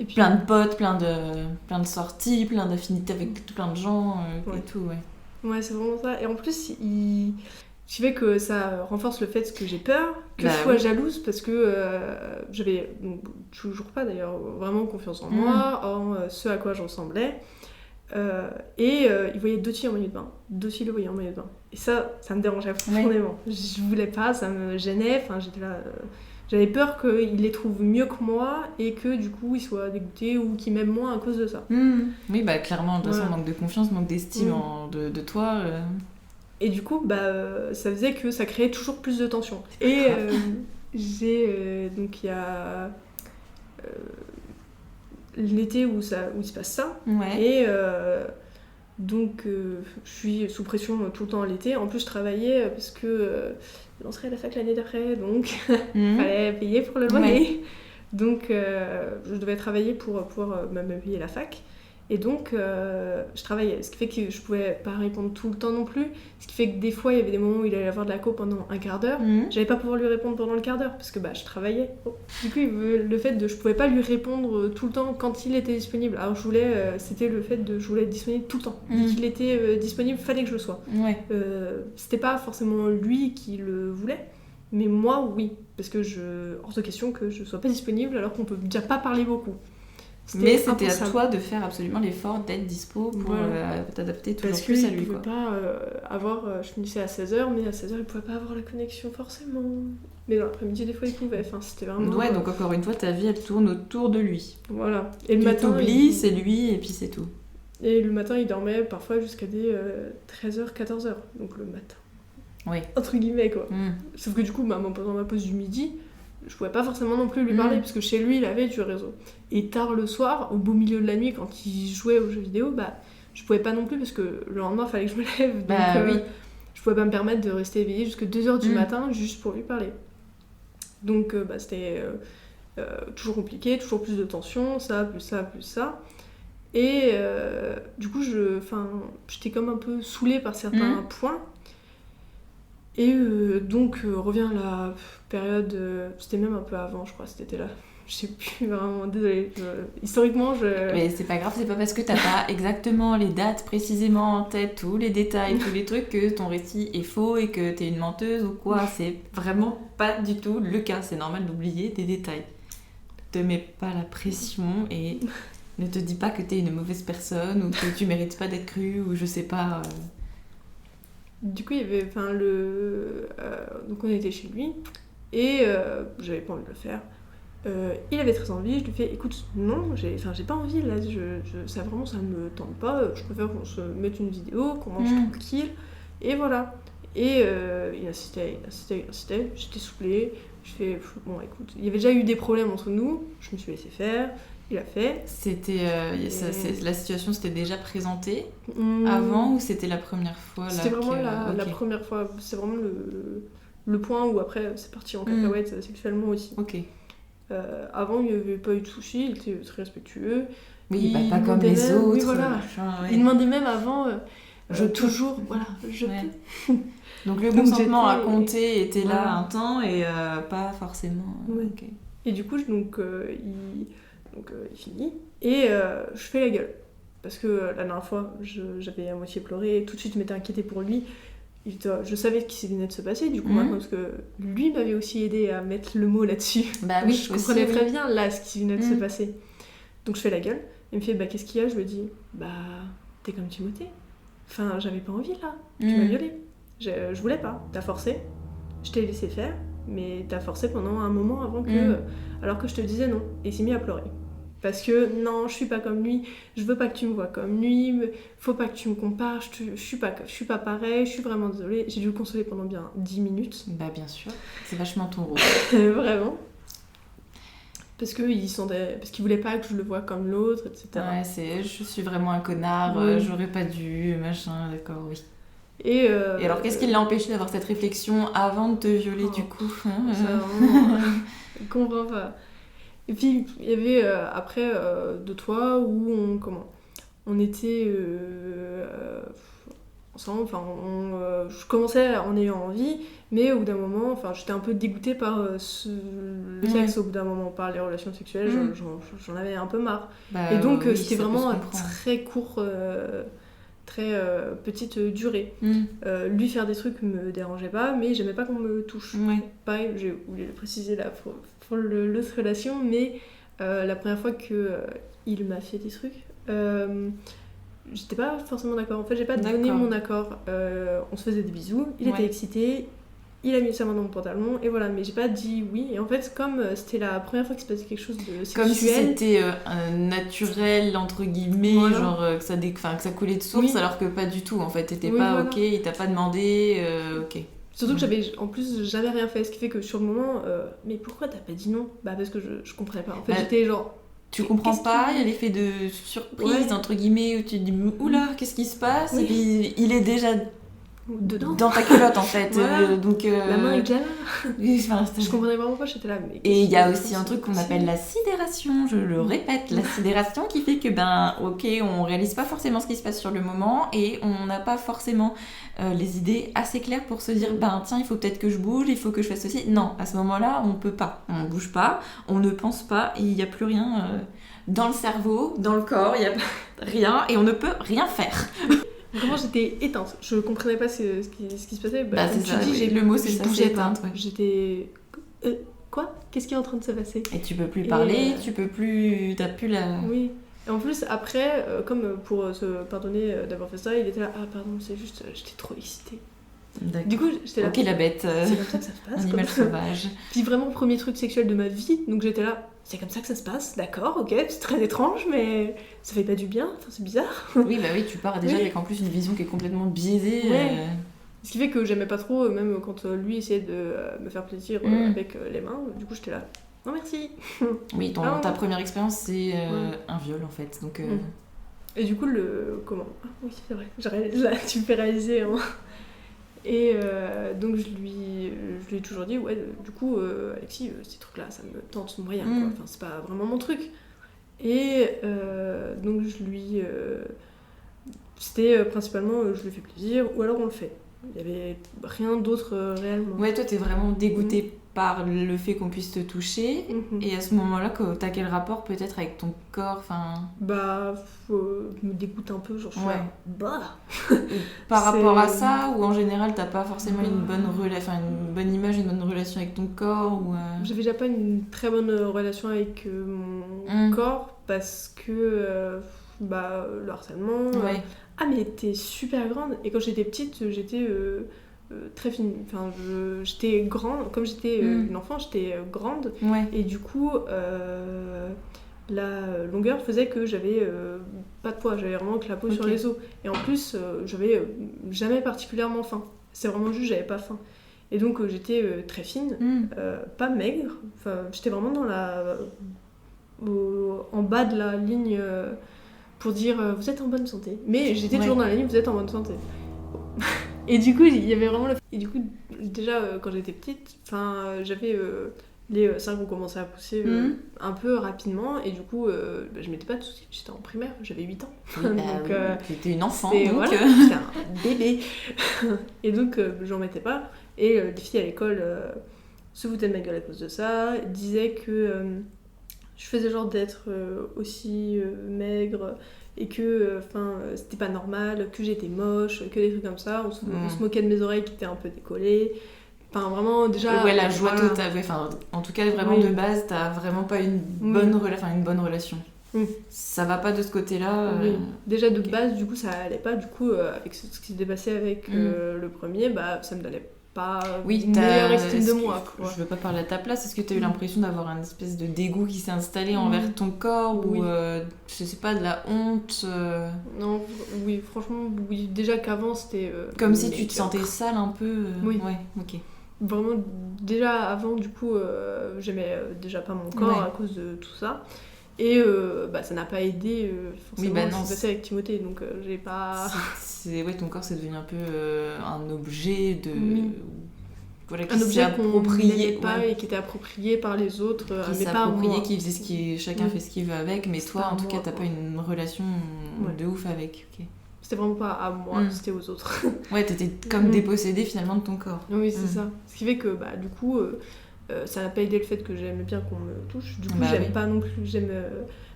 et puis, plein de potes, plein de sorties, plein d'affinités avec plein de gens et tout, Ouais, c'est vraiment ça. Et en plus, je fais que ça renforce le fait que j'ai peur, que je sois jalouse, parce que j'avais toujours pas d'ailleurs vraiment confiance en moi, en ce à quoi je ressemblais. Et il voyait d'autres filles en maillot de bain. D'autres filles le voyaient en maillot de bain. Et ça me dérangeait profondément. Je voulais pas, ça me gênait. J'étais là... J'avais peur qu'il les trouve mieux que moi et que du coup ils soient dégoûtés ou qu'ils m'aiment moins à cause de ça. Oui, clairement, de toute façon, manque de confiance, manque d'estime de toi. Et du coup, ça faisait que ça créait toujours plus de tension. Et donc il y a l'été où il se passe ça. Et donc je suis sous pression tout le temps l'été. En plus, je travaillais parce que je lancerais à la fac l'année d'après, donc il fallait payer pour le loyer. Donc je devais travailler pour pouvoir me payer la fac. Et donc je travaillais, ce qui fait que je pouvais pas répondre tout le temps non plus, ce qui fait que des fois il y avait des moments où il allait avoir de la co pendant un quart d'heure, j'allais pas pouvoir lui répondre pendant le quart d'heure parce que je travaillais. Du coup le fait de je pouvais pas lui répondre tout le temps quand il était disponible. Alors je voulais c'était le fait de je voulais être disponible tout le temps. Dès qu'il était disponible, fallait que je le sois. C'était pas forcément lui qui le voulait, mais moi oui, parce que hors de question que je sois pas disponible alors qu'on peut déjà pas parler beaucoup. Mais c'était à toi de faire absolument l'effort d'être dispo pour t'adapter toujours plus à lui. Parce qu'il ne pouvait pas je finissais à 16h, mais à 16h il pouvait pas avoir la connexion forcément. Mais dans l'après-midi des fois il pouvait, c'était vraiment... Ouais, donc encore une fois ta vie elle tourne autour de lui. Voilà. Et le matin... t'oublies, c'est lui et puis c'est tout. Et le matin il dormait parfois jusqu'à des 13h, 14h, donc le matin. Oui. Entre guillemets quoi. Sauf que du coup, pendant ma pause du midi, je pouvais pas forcément non plus lui parler parce que chez lui il avait du réseau. Et tard le soir, au beau milieu de la nuit, quand il jouait aux jeux vidéo, je pouvais pas non plus parce que le lendemain il fallait que je me lève. Donc je pouvais pas me permettre de rester éveillée jusqu'à 2h du matin juste pour lui parler. Donc c'était toujours compliqué, toujours plus de tension, ça, plus ça, plus ça. Et du coup, j'étais comme un peu saoulée par certains points. Et donc revient la période, c'était même un peu avant je crois cet été-là, je sais plus vraiment, désolée, historiquement Mais c'est pas grave, c'est pas parce que t'as pas exactement les dates précisément en tête, tous les détails, tous les trucs que ton récit est faux et que t'es une menteuse ou quoi, c'est vraiment pas du tout le cas, c'est normal d'oublier des détails. Te mets pas la pression et ne te dis pas que t'es une mauvaise personne ou que tu mérites pas d'être crue ou je sais pas... Du coup, il y avait, donc on était chez lui, et j'avais pas envie de le faire. Il avait très envie, je lui fais, écoute, non, j'ai pas envie, là, ça vraiment, ça me tente pas, je préfère qu'on se mette une vidéo, qu'on mange tranquille, et voilà. Et il insistait, j'étais saoulée, je fais, bon, écoute, il y avait déjà eu des problèmes entre nous, je me suis laissée faire. Il a fait. La situation s'était déjà présentée avant ou c'était la première fois C'était vraiment la première fois. C'est vraiment le point où après c'est parti en cacahuète sexuellement aussi. Avant il n'y avait pas eu de soucis, il était très respectueux. Oui, pas comme les autres. Oui, voilà. Il demandait même avant je peux. Donc le consentement à compter était là un temps et pas forcément. Et du coup il finit et je fais la gueule parce que la dernière fois j'avais à moitié pleuré et tout de suite je m'étais inquiétée pour lui. Je savais ce qui venait de se passer du coup maintenant parce que lui m'avait aussi aidé à mettre le mot là-dessus. Je comprenais très bien là ce qui venait de se passer. Donc je fais la gueule, il me fait qu'est-ce qu'il y a, je lui dis t'es comme Timothée, j'avais pas envie là, tu m'as violée, je voulais pas, t'as forcé, je t'ai laissé faire mais t'as forcé pendant un moment avant que... alors que je te disais non. Et il s'est mis à pleurer. Parce que non, je suis pas comme lui, je veux pas que tu me vois comme lui, faut pas que tu me compares, je suis pas pareil, je suis vraiment désolée. J'ai dû le consoler pendant bien 10 minutes. Bah bien sûr, c'est vachement ton rôle. Vraiment. Parce qu'il voulait pas que je le voie comme l'autre, etc. Ouais, je suis vraiment un connard, j'aurais pas dû, machin, d'accord, oui. Et alors, qu'est-ce qui l'a empêché d'avoir cette réflexion avant de te violer, du coup Ça, vraiment, je comprends pas. Et puis, il y avait après 2 fois où on était ensemble, je commençais en ayant envie, mais au bout d'un moment, j'étais un peu dégoûtée par le sexe au bout d'un moment, par les relations sexuelles, j'en avais un peu marre. Et donc, c'était vraiment très court, très petite durée. Lui faire des trucs me dérangeait pas, mais j'aimais pas qu'on me touche. Pareil, j'ai oublié de le préciser là pour l'autre relation, mais la première fois qu'il m'a fait des trucs, j'étais pas forcément d'accord. En fait, j'ai pas donné mon accord. On se faisait des bisous, il était excité, il a mis sa main dans mon pantalon, et voilà, mais j'ai pas dit oui. Et en fait, comme c'était la première fois qu'il se passait quelque chose de sexuel... Comme si c'était naturel, entre guillemets, genre que ça coulait de source, alors que pas du tout. En fait, t'étais pas ok, il t'a pas demandé, ok. Surtout que j'avais en plus jamais rien fait, ce qui fait que sur le moment, mais pourquoi t'as pas dit non ? Bah parce que je comprenais pas. En fait, j'étais genre... Tu comprends pas, il y a l'effet de surprise, entre guillemets, où tu te dis oula, qu'est-ce qui se passe ? Et puis il est déjà dedans, dans ta culotte en fait. Donc, la main est déjà là. Je comprenais vraiment pas, j'étais là. Mais et il y a aussi un truc qu'on appelle la sidération, je le répète, la sidération qui fait que on réalise pas forcément ce qui se passe sur le moment et on n'a pas forcément les idées assez claires pour se dire tiens, il faut peut-être que je bouge, il faut que je fasse ceci. Non, à ce moment-là, on peut pas, on bouge pas, on ne pense pas, il n'y a plus rien dans le cerveau, dans le corps, il n'y a pas rien et on ne peut rien faire. Vraiment, j'étais éteinte. Je comprenais pas ce qui se passait. C'est ça, le mot c'est ça, c'est éteinte. J'étais... quoi ? Qu'est-ce qui est en train de se passer ? Et tu peux plus parler, tu peux plus... T'as plus la... Oui. Et en plus, après, comme pour se pardonner d'avoir fait ça, il était là, ah pardon, c'est juste, j'étais trop excitée. D'accord. Du coup, j'étais là... Ok, la bête. C'est comme ça que ça se passe. Animal sauvage. Puis vraiment, premier truc sexuel de ma vie, donc j'étais là... C'est comme ça que ça se passe, d'accord, ok, c'est très étrange, mais ça fait pas du bien, c'est bizarre. Oui, tu pars déjà avec en plus une vision qui est complètement biaisée. Ce qui fait que j'aimais pas trop, même quand lui essayait de me faire plaisir avec les mains, du coup j'étais là, non merci. Oui, ta première expérience c'est un viol en fait, donc... Et du coup, oui, c'est vrai, là tu me fais réaliser, hein. Et donc je lui ai toujours dit du coup Alexis, ces trucs là ça me tente moyen quoi. Enfin c'est pas vraiment mon truc. Et donc je lui c'était principalement je lui fais plaisir ou alors on le fait. Il y avait rien d'autre réellement. Ouais, toi t'es vraiment dégoûtée par le fait qu'on puisse te toucher. Et à ce moment-là, t'as quel rapport peut-être avec ton corps, me dégoûte un peu, genre je suis par rapport à ça, ou en général t'as pas forcément une bonne image, une bonne relation avec ton corps ou J'avais déjà pas une très bonne relation avec mon corps parce que le harcèlement... Ah mais t'es super grande, et quand j'étais petite j'étais très fine, j'étais grande, comme j'étais une enfant j'étais grande, et du coup la longueur faisait que j'avais pas de poids, j'avais vraiment que la peau sur les os, et en plus j'avais jamais particulièrement faim, c'est vraiment juste j'avais pas faim, et donc j'étais très fine, pas maigre, j'étais vraiment dans en bas de la ligne pour dire vous êtes en bonne santé, mais j'étais toujours dans la ligne vous êtes en bonne santé. Et du coup il y avait vraiment et du coup déjà quand j'étais petite j'avais les seins qui ont commencé à pousser un peu rapidement, et du coup je m'étais pas de soucis, j'étais en primaire, j'avais 8 ans. Donc t'étais une enfant, donc j'étais un bébé. Et donc j'en mettais pas, et les filles à l'école se foutaient de ma gueule à cause de ça, disaient que je faisais genre d'être aussi maigre, et que c'était pas normal, que j'étais moche, que des trucs comme ça. On se moquait de mes oreilles qui étaient un peu décollées. Vraiment déjà... la joie totale. En tout cas, vraiment de base, t'as vraiment pas une bonne relation. Ça va pas de ce côté-là. Déjà de base, du coup, ça allait pas. Du coup, avec ce qui s'est passé avec le premier, ça me donnait pas une meilleure estime de moi, quoi. Je veux pas parler à ta place, est-ce que t'as eu l'impression d'avoir une espèce de dégoût qui s'est installé envers ton corps ou je sais pas, de la honte Non, oui, franchement, oui. Déjà qu'avant c'était comme si tu te sentais sale un peu Oui. Ouais, ok. Vraiment, déjà avant, du coup, j'aimais déjà pas mon corps à cause de tout ça. Et ça n'a pas aidé forcément ce qui s'est passé avec Timothée, donc j'ai pas... Ouais, ton corps c'est devenu un peu un objet de... Voilà, un objet qu'on n'aimait pas et qui était approprié par les autres, qui mais pas moi. Qui faisait chacun fait ce qu'il veut avec, mais toi en tout cas t'as pas une relation de ouf avec. Okay. C'était vraiment pas à moi, c'était aux autres. Ouais, t'étais comme dépossédée finalement de ton corps. Oui, c'est ça. Ce qui fait que du coup, ça n'a pas aidé le fait que j'aimais bien qu'on me touche. Du coup, j'aime pas non plus,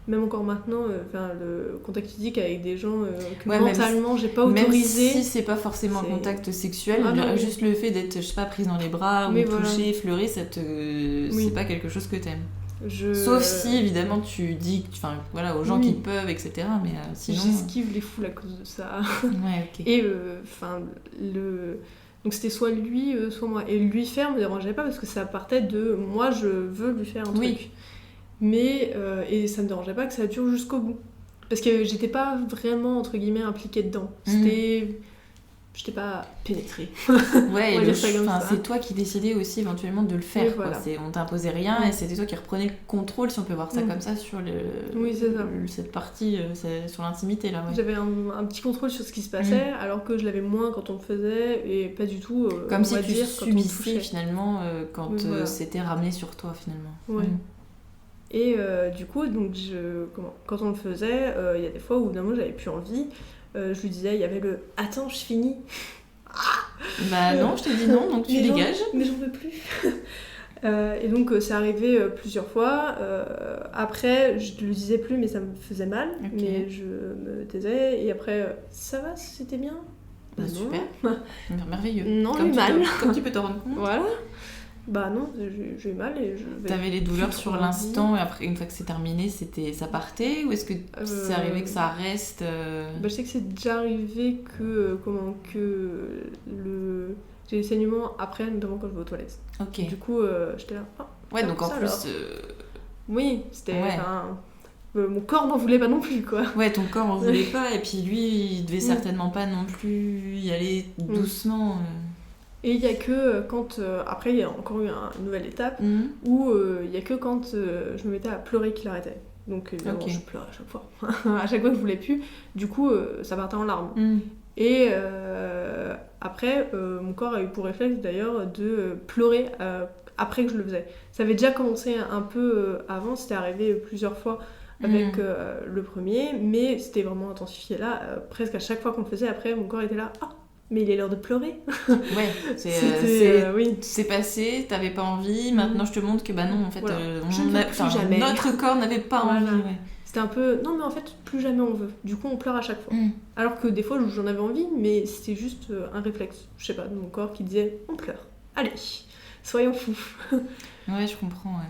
même encore maintenant, le contact physique avec des gens que mentalement j'ai pas autorisé. Même si c'est pas forcément un contact sexuel, juste le fait d'être, je sais pas, prise dans les bras ou touchée, effleurée, c'est pas quelque chose que t'aimes. Sauf si évidemment tu dis aux gens qui peuvent, etc. Mais sinon. J'esquive les foules à cause de ça. Ouais, ok. Et donc c'était soit lui, soit moi. Et lui faire me dérangeait pas parce que ça partait de moi je veux lui faire un truc. Mais et ça me dérangeait pas que ça dure jusqu'au bout. Parce que j'étais pas vraiment entre guillemets impliquée dedans. J'étais pas pénétrée. Ouais, c'est toi qui décidais aussi éventuellement de le faire. Voilà. On t'imposait rien et c'était toi qui reprenais le contrôle, si on peut voir ça comme ça, sur cette partie, sur l'intimité là. Ouais. J'avais un petit contrôle sur ce qui se passait, alors que je l'avais moins quand on le faisait et pas du tout. Comme si tu subissais finalement quand c'était ramené sur toi finalement. Ouais. Et du coup, donc quand on le faisait, il y a des fois où d'un moment j'avais plus envie. Je lui disais, il y avait le « Attends, je finis !» non, je t'ai dit non, donc tu dégages. Mais j'en veux plus. Et donc, c'est arrivé plusieurs fois. Après, je le disais plus, mais ça me faisait mal. Okay. Mais je me taisais. Et après, ça va, c'était bien. Super. Merveilleux. Non, j'ai eu mal. Comme tu peux te rendre compte. Voilà. Non, j'ai eu mal et T'avais les douleurs sur l'instant et après, une fois que c'est terminé, ça partait ou est-ce que c'est arrivé que ça reste Je sais que c'est déjà arrivé que j'ai des saignements après, notamment quand je vais aux toilettes. Ok. Du coup, j'étais là. Ouais, donc en plus. Oui, c'était. Mon corps n'en voulait pas non plus, quoi. Ouais, ton corps n'en voulait pas et puis lui, il devait certainement pas non plus y aller doucement. Et il y a que quand... après, il y a encore eu une nouvelle étape où il y a que quand je me mettais à pleurer qu'il arrêtait. Donc évidemment, je pleurais à chaque fois. À chaque fois que je voulais plus. Du coup, ça partait en larmes. Et après, mon corps a eu pour réflexe d'ailleurs de pleurer après que je le faisais. Ça avait déjà commencé un peu avant, c'était arrivé plusieurs fois avec le premier, mais c'était vraiment intensifié là. Presque à chaque fois qu'on le faisait, après, mon corps était là. Ah, mais il est l'heure de pleurer. Ouais, c'est passé, t'avais pas envie, maintenant je te montre que non, en fait, notre corps n'avait pas envie. Ouais. C'était un peu, non mais en fait, plus jamais on veut. Du coup, on pleure à chaque fois. Alors que des fois, j'en avais envie, mais c'était juste un réflexe, je sais pas, de mon corps qui disait, on pleure. Allez, soyons fous. Ouais, je comprends, ouais.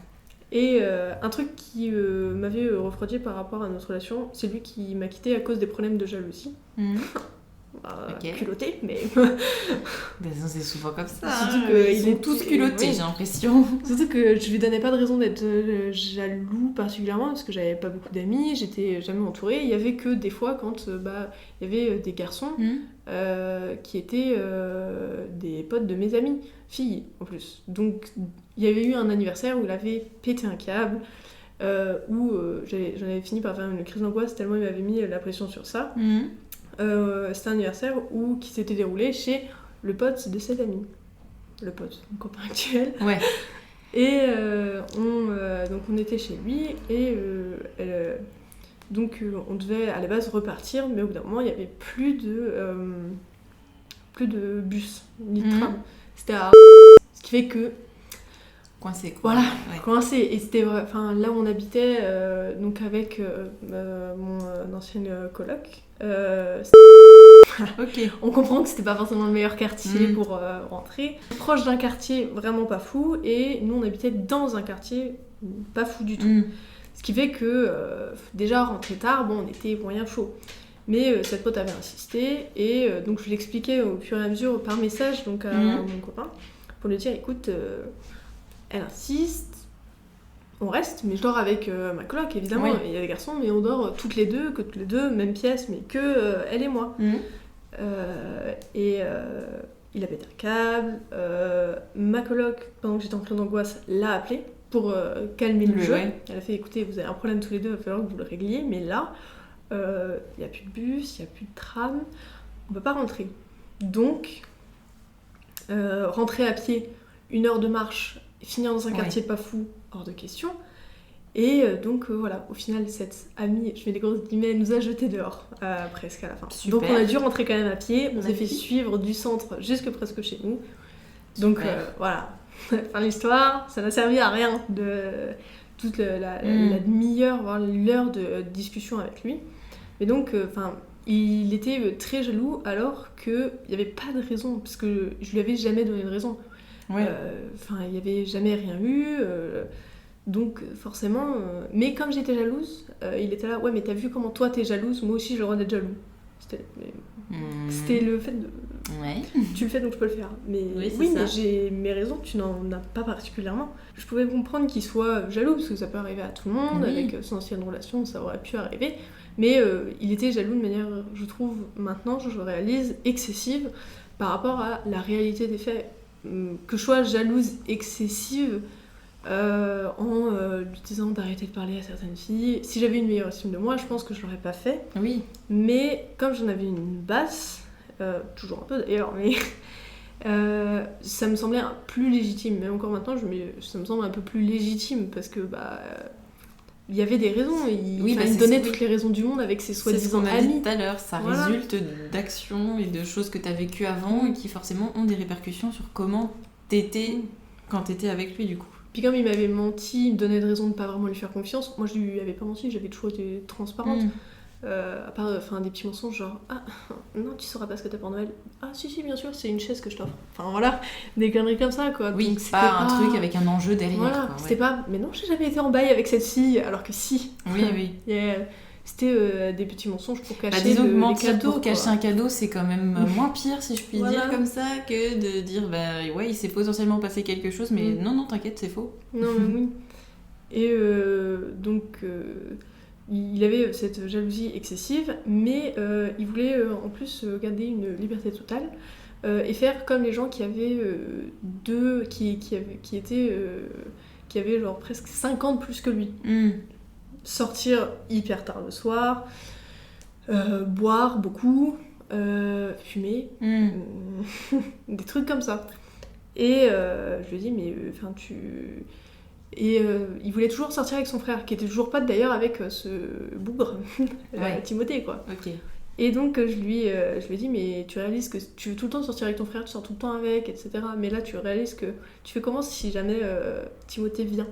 Et un truc qui m'avait refroidi par rapport à notre relation, c'est lui qui m'a quitté à cause des problèmes de jalousie. Culotté, mais... c'est souvent comme ça. Surtout qu'ils sont tous culottés, j'ai l'impression. Surtout que je lui donnais pas de raison d'être jaloux particulièrement, parce que j'avais pas beaucoup d'amis, j'étais jamais entourée. Il y avait que des fois quand il y avait des garçons qui étaient des potes de mes amis, filles en plus. Donc il y avait eu un anniversaire où il avait pété un câble, où j'en avais fini par faire une crise d'angoisse tellement il m'avait mis la pression sur ça. C'était un anniversaire qui s'était déroulé chez le pote de cette amie. Le pote, mon copain actuel. Ouais. Et donc on était chez lui et donc on devait à la base repartir, mais au bout d'un moment il n'y avait plus de bus ni de tram. C'était à... Ce qui fait que... Coincé, quoi. Voilà, coincé. Et c'était là où on habitait, donc avec mon ancienne coloc. Okay. On comprend que c'était pas forcément le meilleur quartier pour rentrer. Proche d'un quartier vraiment pas fou, et nous on habitait dans un quartier pas fou du tout. Ce qui fait que déjà rentrer tard, on était moyen chaud. Mais cette pote avait insisté, et donc je l'expliquais au fur et à mesure par message donc à mon copain, pour lui dire écoute, elle insiste, on reste, mais je dors avec ma coloc évidemment, il y a des garçons, mais on dort toutes les deux, même pièce, mais que elle et moi. Il a pété un câble, ma coloc, pendant que j'étais en pleine angoisse, l'a appelé pour calmer le jeu. Elle a fait écoutez, vous avez un problème tous les deux, il va falloir que vous le régliez, mais là, il n'y a plus de bus, il n'y a plus de tram, on ne peut pas rentrer. Donc, rentrer à pied, 1 heure de marche, finir dans un quartier pas fou, hors de question. Et donc voilà, au final, cette amie, je mets des grosses guillemets, nous a jetés dehors, presque à la fin. Super. Donc on a dû rentrer quand même à pied, on s'est fait suivre du centre jusque presque chez nous. Donc voilà, fin de l'histoire, ça n'a servi à rien de toute la demi-heure, voire l'heure de discussion avec lui. Mais donc, il était très jaloux alors qu'il n'y avait pas de raison, parce que je lui avais jamais donné de raison. Il n'y avait jamais rien eu, donc forcément... mais comme j'étais jalouse, il était là, ouais mais t'as vu comment toi t'es jalouse, moi aussi j'ai le droit d'être jaloux. C'était le fait de... Tu le fais donc je peux le faire. Mais mais j'ai mes raisons, tu n'en as pas particulièrement. Je pouvais comprendre qu'il soit jaloux, parce que ça peut arriver à tout le monde, avec son ancienne relation, ça aurait pu arriver. Mais il était jaloux de manière, je trouve, maintenant, je réalise, excessive par rapport à la réalité des faits. Que je sois jalouse excessive en lui disant d'arrêter de parler à certaines filles. Si j'avais une meilleure estime de moi, je pense que je l'aurais pas fait. Oui. Mais comme j'en avais une basse, toujours un peu d'ailleurs, mais ça me semblait plus légitime. Mais encore maintenant, ça me semble un peu plus légitime parce que il y avait des raisons, il donnait toutes les raisons du monde avec ses soi-disant amis. C'est ce qu'on a dit tout à l'heure, ça résulte d'actions et de choses que tu as vécues avant et qui forcément ont des répercussions sur comment t'étais quand t'étais avec lui du coup. Puis comme il m'avait menti, il me donnait de raisons de ne pas vraiment lui faire confiance, moi je lui avais pas menti, j'avais toujours été transparente. À part des petits mensonges genre ah non tu sauras pas ce que t'as pour Noël, ah si bien sûr c'est une chaise que je t'offre, enfin voilà, des conneries comme ça quoi. Oui, donc, pas un truc avec un enjeu derrière voilà, quoi, c'était pas mais non j'ai jamais été en bail avec cette fille alors que si c'était des petits mensonges pour cacher disons que mentir les cadeaux, pour cacher un cadeau c'est quand même moins pire si je puis dire comme ça que de dire il s'est potentiellement passé quelque chose mais non t'inquiète c'est faux. Non mais oui. Et donc il avait cette jalousie excessive, mais il voulait en plus garder une liberté totale et faire comme les gens qui avaient qui avaient genre presque 5 ans de plus que lui. Sortir hyper tard le soir, boire beaucoup, fumer, des trucs comme ça. Et je lui ai dit mais il voulait toujours sortir avec son frère, qui était toujours pote d'ailleurs avec ce bougre, Timothée quoi. Okay. Et donc je lui ai dit mais tu réalises que tu veux tout le temps sortir avec ton frère, tu sors tout le temps avec, etc. Mais là tu réalises que tu fais comment si jamais Timothée vient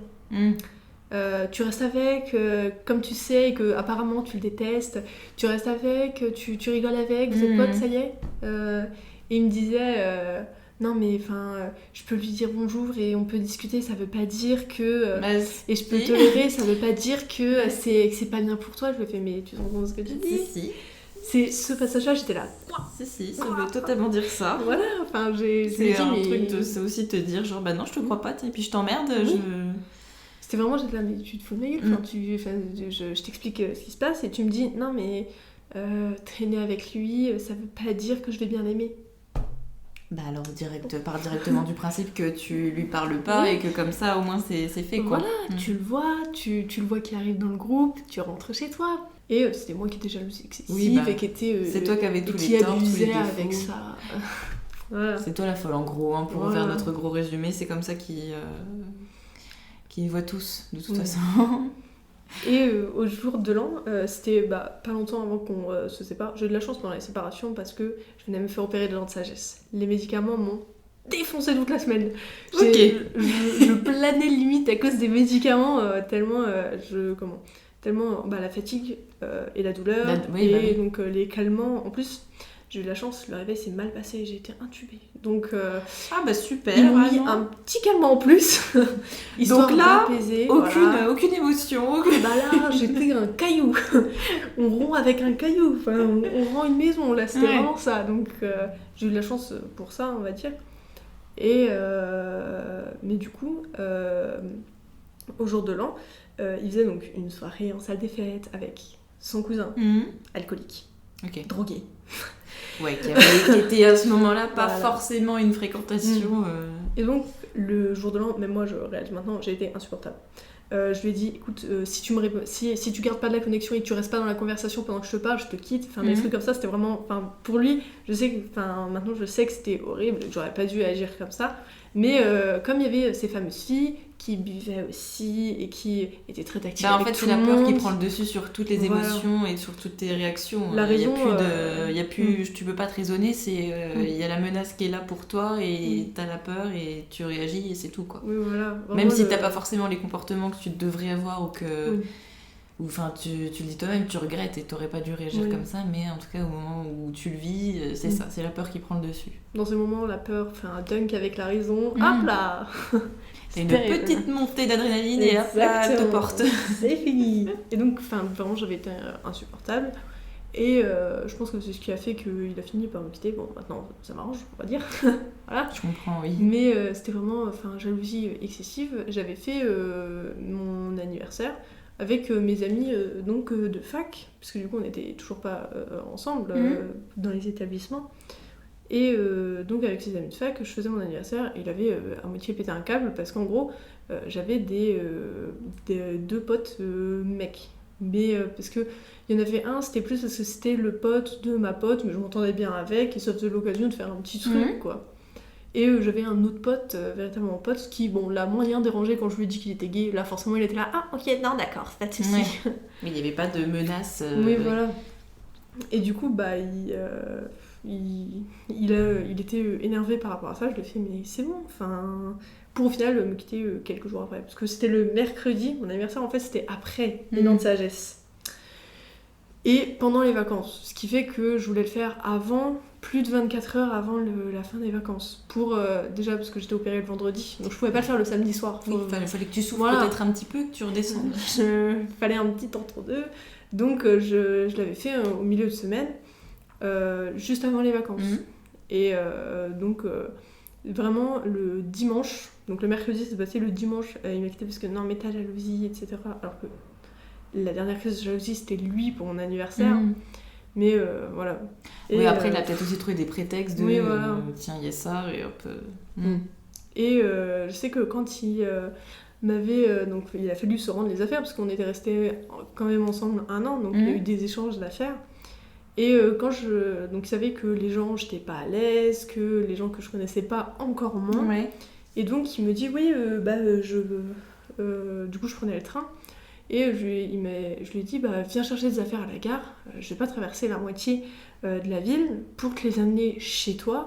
tu restes avec, comme tu sais, et que apparemment tu le détestes, tu restes avec, tu rigoles avec, vous êtes potes, ça y est. Et il me disait... non mais je peux lui dire bonjour et on peut discuter, ça veut pas dire que et je peux tolérer, ça veut pas dire que c'est pas bien pour toi. Je lui ai fait mais tu te rends compte de ce que tu dis? Si. C'est ce passage-là, j'étais là. Si, ça veut totalement dire ça. Voilà, c'est un truc c'est aussi te dire genre non je te crois pas et puis je t'emmerde. C'était vraiment j'étais là mais tu te fous de ma gueule. Je t'explique ce qui se passe et tu me dis non mais traîner avec lui, ça veut pas dire que je vais bien l'aimer. Alors part directement du principe que tu lui parles pas et que comme ça au moins c'est fait quoi. Voilà, tu le vois, tu le vois qui arrive dans le groupe, tu rentres chez toi. Et c'était moi qui étais jalouse excessive et qui était... c'est toi qui avais tous les torts, tous les défauts. Avec ça. Voilà. C'est toi la folle en gros, pour faire notre gros résumé, c'est comme ça qu'ils voient tous de toute façon. Et au jour de l'an, c'était pas longtemps avant qu'on se sépare. J'ai eu de la chance pendant la séparation parce que je venais me faire opérer de dents de sagesse. Les médicaments m'ont défoncé toute la semaine. Je planais limite à cause des médicaments tellement la fatigue et la douleur donc les calmants. En plus, j'ai eu de la chance, le réveil s'est mal passé, j'ai été intubée. Donc, ah bah super, ils m'ont mis un petit calmant en plus. Donc là, voilà. aucune émotion. Bah là, j'étais un caillou. On rompt avec un caillou. Enfin, on rend une maison, là, c'était vraiment ça. Donc, j'ai eu de la chance pour ça, on va dire. Et, mais du coup, au jour de l'an, il faisait donc une soirée en salle des fêtes avec son cousin, alcoolique, drogué. Ouais, qui était à ce moment-là pas forcément une fréquentation. Et donc, le jour de l'an, même moi je réalise maintenant, j'ai été insupportable. Je lui ai dit, écoute, si tu gardes pas de la connexion et que tu restes pas dans la conversation pendant que je te parle, je te quitte. Enfin, des trucs comme ça, c'était vraiment. Enfin, pour lui, maintenant je sais que c'était horrible, que j'aurais pas dû agir comme ça. Mais comme il y avait ces fameuses filles qui buvaient aussi et qui étaient très tactiles. En fait, c'est la peur qui prend le dessus sur toutes les émotions et sur toutes tes réactions. La raison, tu peux pas te raisonner, il y a la menace qui est là pour toi et t'as la peur et tu réagis et c'est tout, quoi. Oui, voilà. Même si t'as pas forcément les comportements que tu devrais avoir ou que... Ou enfin, tu le dis toi-même, tu regrettes et t'aurais pas dû réagir comme ça, mais en tout cas, au moment où tu le vis, c'est ça, c'est la peur qui prend le dessus. Dans ce moment, la peur fait un dunk avec la raison. Hop là. C'est une petite montée d'adrénaline et hop là, elle te porte. C'est fini. Et donc, vraiment, j'avais été insupportable. Et je pense que c'est ce qui a fait qu'il a fini par me quitter. Bon, maintenant, ça m'arrange, on va dire. Voilà. Je comprends, oui. Mais c'était vraiment jalousie excessive. J'avais fait mon anniversaire avec mes amis de fac, parce que du coup on n'était toujours pas ensemble dans les établissements. Et donc avec ses amis de fac, je faisais mon anniversaire et il avait à moitié pété un câble parce qu'en gros j'avais deux potes mecs. Mais parce que il y en avait un, c'était plus parce que c'était le pote de ma pote, mais je m'entendais bien avec et ça faisait l'occasion de faire un petit truc quoi. Et j'avais un autre pote, véritablement pote, qui, l'a moyen dérangé quand je lui ai dit qu'il était gay. Là, forcément, il était là, ah, ok, non, d'accord, pas de soucis. Ouais. Mais il n'y avait pas de menace. Oui, voilà. Et du coup, il était énervé par rapport à ça. Je lui ai fait, mais c'est bon, pour au final me quitter quelques jours après. Parce que c'était le mercredi, mon anniversaire, en fait, c'était après les Dents de Sagesse. Et pendant les vacances. Ce qui fait que je voulais le faire plus de 24 heures avant la fin des vacances. Déjà parce que j'étais opérée le vendredi, donc je pouvais pas le faire le samedi soir. Il fallait que tu souffres peut-être un petit peu, que tu redescendes. Fallait un petit entre-deux. Donc je l'avais fait au milieu de semaine, juste avant les vacances. Et donc vraiment le dimanche, donc le mercredi c'est passé, le dimanche il m'a quitté parce que non mais ta jalousie, etc. Alors que la dernière crise de jalousie c'était lui pour mon anniversaire. Mais voilà. Et après, il a peut-être aussi trouvé des prétextes de tiens, il y a ça, et hop. Et je sais que quand il m'avait. Donc, il a fallu se rendre les affaires, parce qu'on était restés quand même ensemble 1 an, donc il y a eu des échanges d'affaires. Et donc, il savait que les gens, j'étais pas à l'aise, que les gens que je connaissais pas, encore moins. Ouais. Et donc, il me dit oui, du coup, je prenais le train. Et je lui ai dit, viens chercher des affaires à la gare, je vais pas traverser la moitié de la ville pour te les amener chez toi.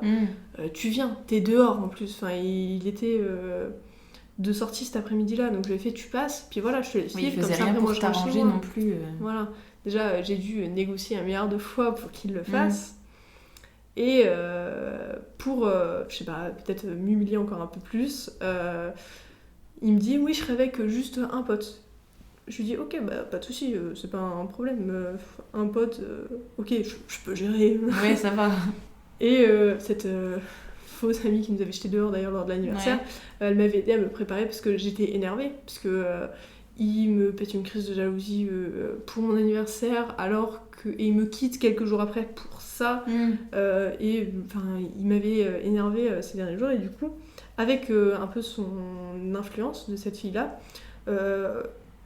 Tu viens, t'es dehors en plus. Enfin, il était de sortie cet après-midi-là, donc je lui ai fait, tu passes, puis voilà, je te laisse vivre. Il faisait rien pour t'arranger non plus. Voilà, déjà j'ai dû négocier 1 milliard de fois pour qu'il le fasse. Et pour, je sais pas, peut-être m'humilier encore un peu plus, il me dit, oui, je serais avec juste un pote. Je lui dis ok, pas de soucis, c'est pas un problème, un pote, ok, je peux gérer. Ouais, ça va. Et cette fausse amie qui nous avait jeté dehors d'ailleurs lors de l'anniversaire, elle m'avait aidé à me préparer parce que j'étais énervée, parce que il me pète une crise de jalousie pour mon anniversaire, et il me quitte quelques jours après pour ça, et il m'avait énervée ces derniers jours, et du coup, avec un peu son influence de cette fille-là,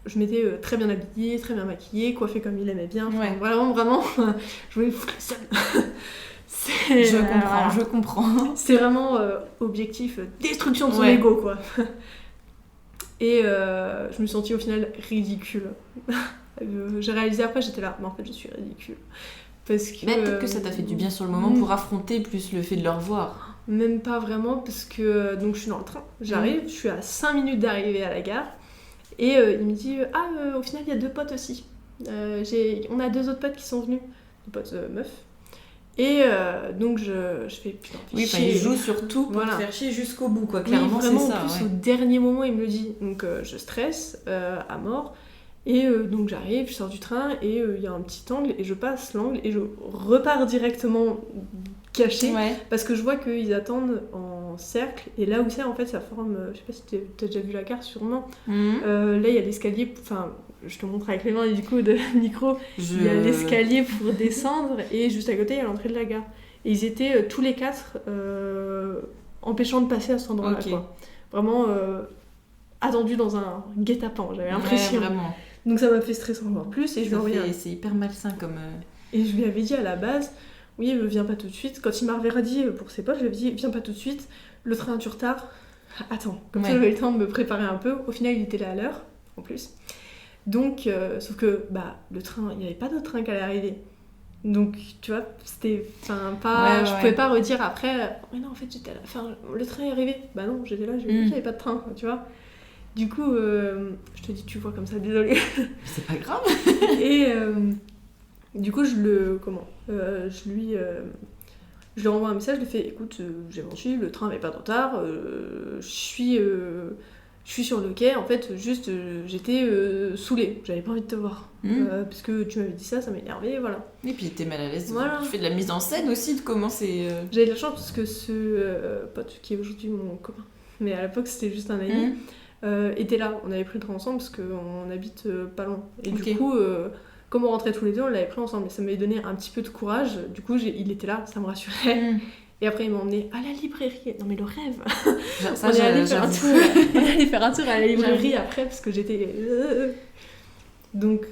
je m'étais très bien habillée, très bien maquillée, coiffée comme il aimait bien. Vraiment, je voulais foutre le seum. Je comprends. C'est vraiment objectif destruction de son ego, quoi. Et je me suis sentie au final ridicule. J'ai réalisé après, j'étais là, mais en fait, je suis ridicule. Parce que, peut-être que ça t'a fait du bien sur le moment pour affronter plus le fait de le revoir. Même pas vraiment, parce que donc je suis dans le train, j'arrive, je suis à 5 minutes d'arriver à la gare. Et il me dit au final il y a 2 potes aussi. On a 2 autres potes qui sont venus, 2 potes meufs. Et donc je fais putain, oui, il joue surtout pour te faire chier jusqu'au bout, quoi. Clairement, oui, vraiment, c'est ça. En plus, au dernier moment, il me le dit. Donc je stresse à mort. Et donc j'arrive, je sors du train et il y a un petit angle et je passe l'angle et je repars directement caché parce que je vois qu'ils attendent en cercle et là où c'est en fait ça forme, je sais pas si t'as déjà vu la carte sûrement, là il y a l'escalier, enfin je te montre avec les mains du coup de micro, il y a l'escalier pour descendre et juste à côté il y a l'entrée de la gare et ils étaient tous les 4 empêchant de passer à cet endroit là quoi. Vraiment attendus dans un guet-apens, j'avais l'impression. Vraiment. Donc ça m'a fait stresser encore plus et je lui ai envoyé c'est hyper malsain comme... Et je lui avais dit à la base, oui, viens pas tout de suite. Quand il m'a dit pour ses potes, je lui avais dit, viens pas tout de suite, le train a du retard. Attends, comme ça j'avais le temps de me préparer un peu. Au final, il était là à l'heure, en plus. Donc, sauf que le train, il n'y avait pas d'autre train qui allait arriver. Donc, tu vois, c'était pas... je pouvais pas redire après, mais non, en fait, j'étais là. Enfin, le train est arrivé. Bah non, j'étais là, j'ai vu qu'il n'y avait pas de train, tu vois. Du coup, je te dis, tu vois comme ça, désolée. C'est pas grave. Et du coup, je lui envoie un message, je lui fais, écoute, j'ai menti, le train n'avait pas de retard, je suis sur le quai, en fait, juste, j'étais saoulée, j'avais pas envie de te voir. Parce que tu m'avais dit ça m'a énervé, voilà. Et puis t'es mal à l'aise, voilà. Tu fais de la mise en scène aussi, de comment c'est... J'avais de la chance parce que ce pote, qui est aujourd'hui mon copain, mais à l'époque c'était juste un ami, était là, on avait pris le train ensemble parce qu'on habite pas loin. Et du coup, comme on rentrait tous les deux, on l'avait pris ensemble. Et ça m'avait donné un petit peu de courage. Du coup, il était là, ça me rassurait. Et après, il m'a emmené à la librairie. Non mais le rêve. On est allé faire un tour à la librairie après parce que j'étais... Donc,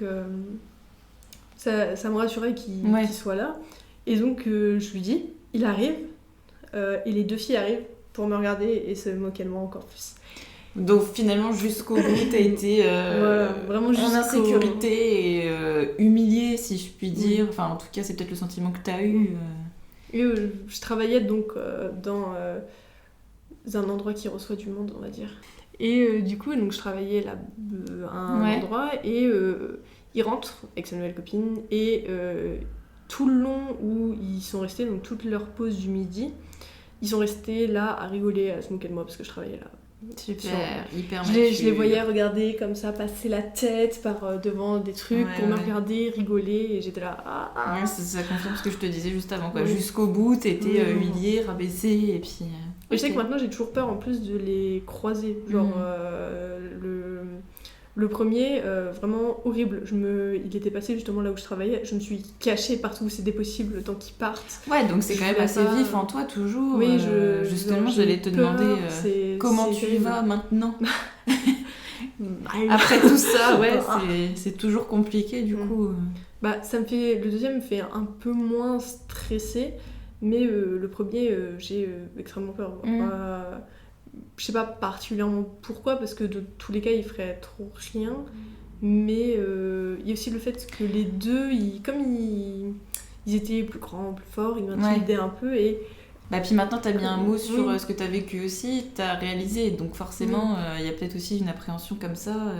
ça me rassurait qu'il soit là. Et donc, je lui dis, il arrive. Et les 2 filles arrivent pour me regarder et se moquer de moi encore plus. Donc finalement jusqu'au bout t'as été vraiment en insécurité et humiliée si je puis dire, enfin en tout cas c'est peut-être le sentiment que t'as eu. Et je travaillais donc dans un endroit qui reçoit du monde on va dire. Et du coup donc je travaillais là à un endroit et ils rentrent avec sa nouvelle copine et tout le long où ils sont restés, donc toute leur pause du midi, ils sont restés là à rigoler, à se moquer de moi parce que je travaillais là. Super, hyper je les voyais regarder comme ça, passer la tête par devant des trucs pour me regarder, rigoler et j'étais là ça confirme ce que je te disais juste avant quoi. Jusqu'au bout t'étais humiliée, rabaissée et puis... Et je sais que maintenant j'ai toujours peur en plus de les croiser, genre le premier, vraiment horrible. Il était passé justement là où je travaillais, je me suis cachée partout où c'était possible le temps qu'ils partent. Ouais, donc c'est quand même assez vif en toi toujours. Oui, justement, j'allais te demander comment tu vas maintenant. Après tout ça, c'est toujours compliqué du coup. Le deuxième me fait un peu moins stressé, mais le premier, j'ai extrêmement peur. Je sais pas particulièrement pourquoi, parce que de tous les cas, il ferait trop rien. Mais il y a aussi le fait que les deux, comme ils étaient plus grands, plus forts, ils m'intimidaient un peu. Et puis maintenant, t'as mis un mot sur ce que t'as vécu aussi, t'as réalisé. Donc forcément, il y a peut-être aussi une appréhension comme ça.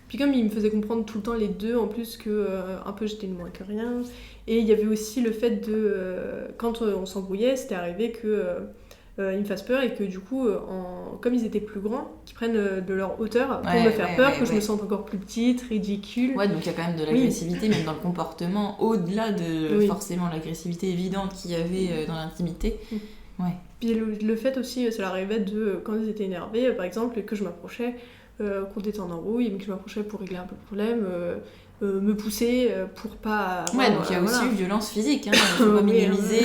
Puis comme ils me faisaient comprendre tout le temps les deux, en plus que un peu j'étais moins que rien. Et il y avait aussi le fait de... quand on s'embrouillait, c'était arrivé que... ils me fassent peur et que du coup, comme ils étaient plus grands, qu'ils prennent de leur hauteur pour me faire peur, que je me sente encore plus petite, ridicule. Ouais, donc il y a quand même de l'agressivité, même dans le comportement, au-delà de forcément l'agressivité évidente qu'il y avait dans l'intimité. Puis le fait aussi, ça leur arrivait de, quand ils étaient énervés, par exemple, et que je m'approchais, qu'on était en embrouille, mais que je m'approchais pour régler un peu le problème, me pousser pour pas... donc il y a aussi une violence physique, faut pas minimiser...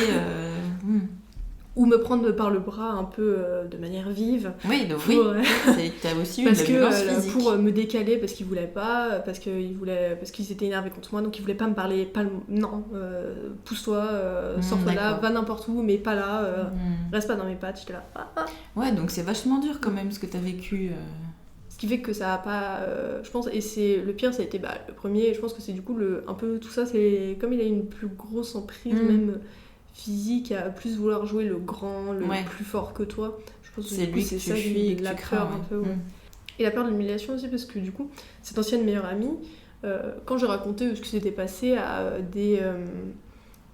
Ou me prendre par le bras un peu de manière vive. Oui, donc t'as aussi eu de la violence physique. Pour me décaler parce qu'ils voulaient pas, parce qu'ils étaient énervés contre moi, donc ils voulaient pas me parler, pousse-toi, sors de là, va n'importe où, mais pas là, reste pas dans mes pattes, j'étais là. Ouais, donc c'est vachement dur quand même ce que t'as vécu. Ce qui fait que ça a pas, je pense, et c'est le pire, ça a été le premier, je pense que c'est du coup un peu tout ça, c'est comme il a une plus grosse emprise même physique, à plus vouloir jouer le grand, le plus fort que toi. Je pense que c'est lui que tu fuis et que la tu peur crains. Un peu, Et la peur de l'humiliation aussi, parce que du coup, cette ancienne meilleure amie, quand j'ai raconté ce qui s'était passé à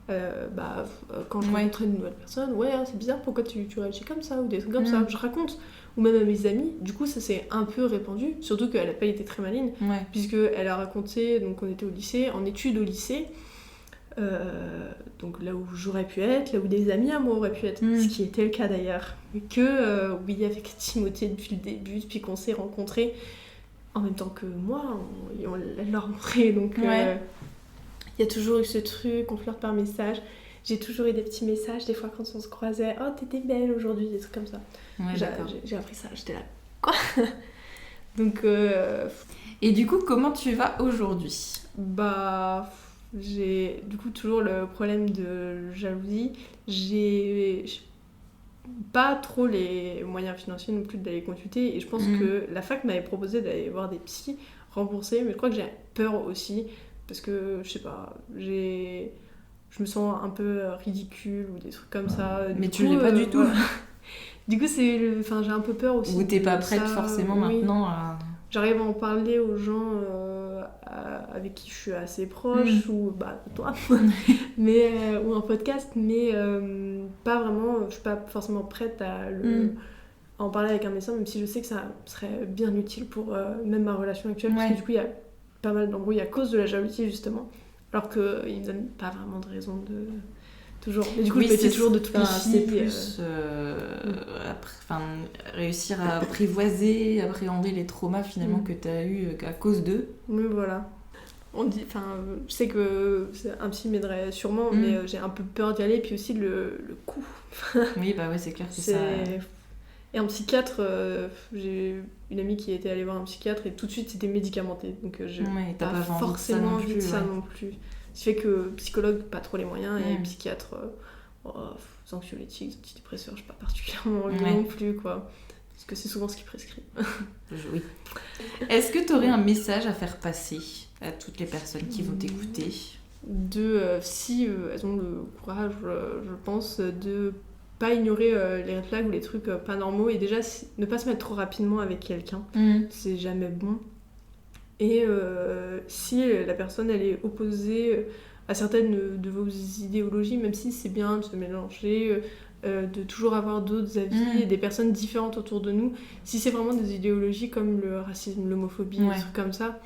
quand je rencontrais une nouvelle personne, c'est bizarre, pourquoi tu réagis comme ça, ou des trucs comme ça, je raconte. Ou même à mes amis, du coup ça s'est un peu répandu, surtout qu'elle n'a pas été très maligne, puisqu'elle a raconté, donc on était au lycée, en études au lycée, donc là où j'aurais pu être, là où des amis à moi auraient pu être, ce qui était le cas d'ailleurs, oui, avec Timothée depuis le début, depuis qu'on s'est rencontrés, en même temps que moi, elle l'a rencontré, donc il y a toujours eu ce truc, on flirte par message. J'ai toujours eu des petits messages, des fois quand on se croisait, oh t'étais belle aujourd'hui, des trucs comme ça. J'ai appris ça, j'étais là, quoi. Donc Et du coup, comment tu vas aujourd'hui ? J'ai du coup toujours le problème de jalousie. J'ai pas trop les moyens financiers non plus d'aller consulter, et je pense que la fac m'avait proposé d'aller voir des psys remboursés, mais je crois que j'ai peur aussi, parce que je sais pas, je me sens un peu ridicule ou des trucs comme ça. Mais tu l'es pas du tout. Du coup, j'ai un peu peur aussi. Ou t'es pas prête forcément maintenant à... J'arrive à en parler aux gens avec qui je suis assez proche, ou toi, mais, ou en podcast, mais pas vraiment, je suis pas forcément prête à en parler avec un médecin, même si je sais que ça serait bien utile pour même ma relation actuelle, parce que du coup, il y a pas mal d'embrouilles à cause de la jalousie, justement. Alors qu'il ne me donne pas vraiment de raison de... Toujours. Mais du coup, je me dis toujours de toutes les filles. C'est plus réussir à apprivoiser, appréhender les traumas finalement que tu as eu à cause d'eux. Oui, voilà. Je sais que un psy m'aiderait sûrement, mais j'ai un peu peur d'y aller, puis aussi le coût. Oui, c'est clair que ça... Et un psychiatre, j'ai une amie qui était allée voir un psychiatre et tout de suite c'était médicamenté, donc je t'as pas forcément envie de ça non plus. Ce qui fait que psychologue, pas trop les moyens, et psychiatre, anxiolytiques, antidépresseurs, je suis pas particulièrement envie non plus, quoi. Parce que c'est souvent ce qu'ils prescrivent. Oui. Est-ce que tu aurais un message à faire passer à toutes les personnes qui vont t'écouter ? Si elles ont le courage, je pense, de pas ignorer les red flags ou les trucs pas normaux, et déjà ne pas se mettre trop rapidement avec quelqu'un, c'est jamais bon. Et si la personne elle est opposée à certaines de vos idéologies, même si c'est bien de se mélanger, de toujours avoir d'autres avis et des personnes différentes autour de nous, si c'est vraiment des idéologies comme le racisme, l'homophobie, des trucs comme ça,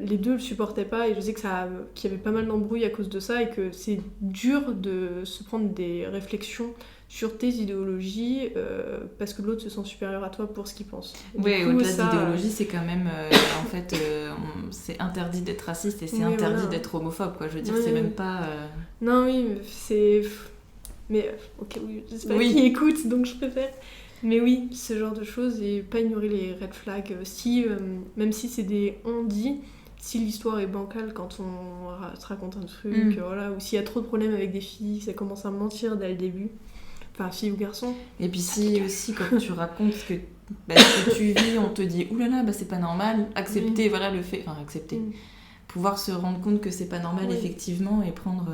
les deux le supportaient pas, et je sais qu'il y avait pas mal d'embrouilles à cause de ça, et que c'est dur de se prendre des réflexions sur tes idéologies parce que l'autre se sent supérieur à toi pour ce qu'il pense. Oui, au-delà d'idéologie, c'est quand même en fait c'est interdit d'être raciste et c'est interdit d'être homophobe, quoi. Je veux dire, c'est même pas non, oui, c'est... Mais ok, oui, j'espère qu'ils écoutent, donc je préfère. Mais oui, ce genre de choses, et pas ignorer les red flags. Même si c'est des on-dit, si l'histoire est bancale quand on se raconte un truc, ou s'il y a trop de problèmes avec des filles, ça commence à mentir dès le début. Enfin, fille ou garçon. Et puis si aussi, quand tu racontes ce que tu vis, on te dit « Oulala, c'est pas normal », accepter, le fait... Enfin, accepter. Pouvoir se rendre compte que c'est pas normal, effectivement, et prendre...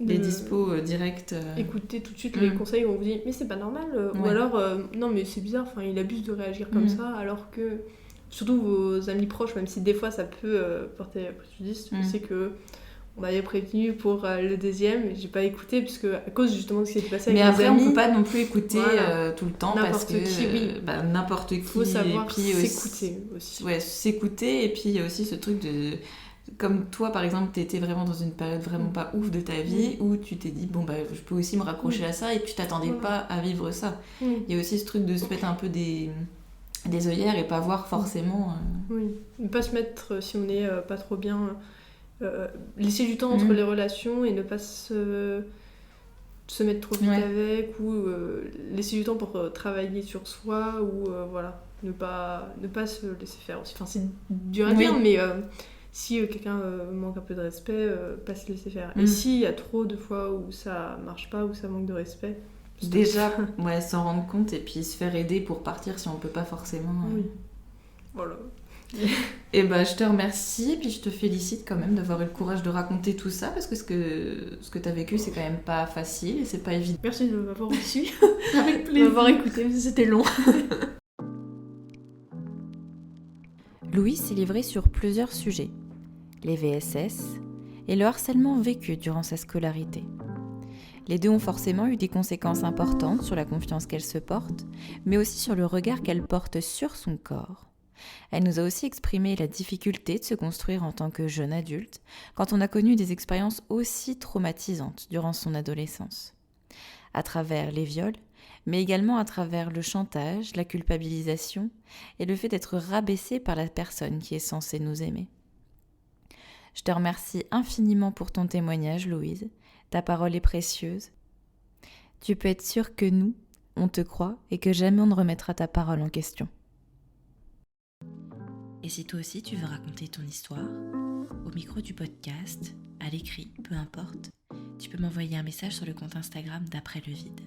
les dispos directs. Écoutez tout de suite les conseils où on vous dit mais c'est pas normal, ou alors non mais c'est bizarre, il abuse de réagir comme ça, alors que surtout vos amis proches, même si des fois ça peut porter préjudice, je sais que on m'avait prévenu pour le deuxième, et j'ai pas écouté parce que à cause justement de ce qui s'est passé avec mes amis. Mais après on peut pas non plus écouter tout le temps, n'importe parce que qui, n'importe qui, faut savoir et puis s'écouter aussi. S'écouter, et puis il y a aussi ce truc de... Comme toi, par exemple, t'étais vraiment dans une période vraiment pas ouf de ta vie, où tu t'es dit, je peux aussi me raccrocher à ça, et tu t'attendais pas à vivre ça. Il y a aussi ce truc de se mettre un peu des œillères et pas voir forcément... Oui, ne pas se mettre, si on est pas trop bien, laisser du temps entre les relations, et ne pas se mettre trop vite avec, ou laisser du temps pour travailler sur soi, ou ne pas se laisser faire aussi. Enfin, c'est dur à dire, mais... si quelqu'un manque un peu de respect, pas se laisser faire. Et s'il y a trop de fois où ça marche pas, où ça manque de respect... Déjà, s'en rendre compte, et puis se faire aider pour partir si on peut pas forcément... Oui. Voilà. Et je te remercie, et puis je te félicite quand même d'avoir eu le courage de raconter tout ça, parce que ce que t'as vécu, c'est quand même pas facile, et c'est pas évident. Merci de m'avoir reçu. Avec plaisir. De m'avoir écouté, c'était long. Louis s'est livré sur plusieurs sujets. Les VSS, et le harcèlement vécu durant sa scolarité. Les deux ont forcément eu des conséquences importantes sur la confiance qu'elle se porte, mais aussi sur le regard qu'elle porte sur son corps. Elle nous a aussi exprimé la difficulté de se construire en tant que jeune adulte quand on a connu des expériences aussi traumatisantes durant son adolescence. À travers les viols, mais également à travers le chantage, la culpabilisation et le fait d'être rabaissé par la personne qui est censée nous aimer. Je te remercie infiniment pour ton témoignage, Louise. Ta parole est précieuse. Tu peux être sûre que nous, on te croit et que jamais on ne remettra ta parole en question. Et si toi aussi tu veux raconter ton histoire, au micro du podcast, à l'écrit, peu importe, tu peux m'envoyer un message sur le compte Instagram d'Après le vide.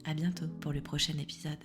À bientôt pour le prochain épisode.